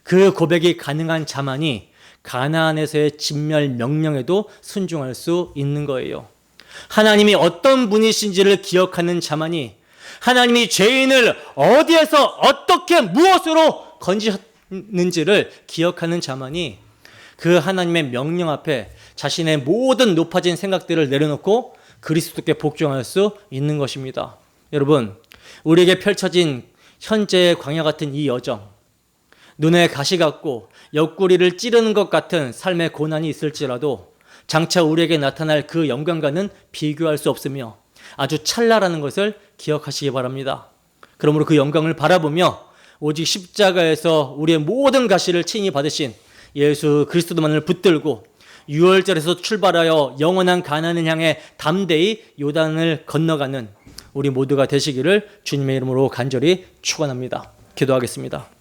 그 고백이 가능한 자만이 가나안에서의 진멸 명령에도 순종할 수 있는 거예요. 하나님이 어떤 분이신지를 기억하는 자만이, 하나님이 죄인을 어디에서 어떻게 무엇으로 건지셨는지를 기억하는 자만이 그 하나님의 명령 앞에 자신의 모든 높아진 생각들을 내려놓고 그리스도께 복종할 수 있는 것입니다. 여러분, 우리에게 펼쳐진 현재의 광야 같은 이 여정, 눈에 가시 같고 옆구리를 찌르는 것 같은 삶의 고난이 있을지라도 장차 우리에게 나타날 그 영광과는 비교할 수 없으며 아주 찰나라는 것을 기억하시기 바랍니다. 그러므로 그 영광을 바라보며 오직 십자가에서 우리의 모든 가시를 친히 받으신 예수 그리스도만을 붙들고 6월절에서 출발하여 영원한 가나안을 향해 담대히 요단을 건너가는 우리 모두가 되시기를 주님의 이름으로 간절히 축원합니다. 기도하겠습니다.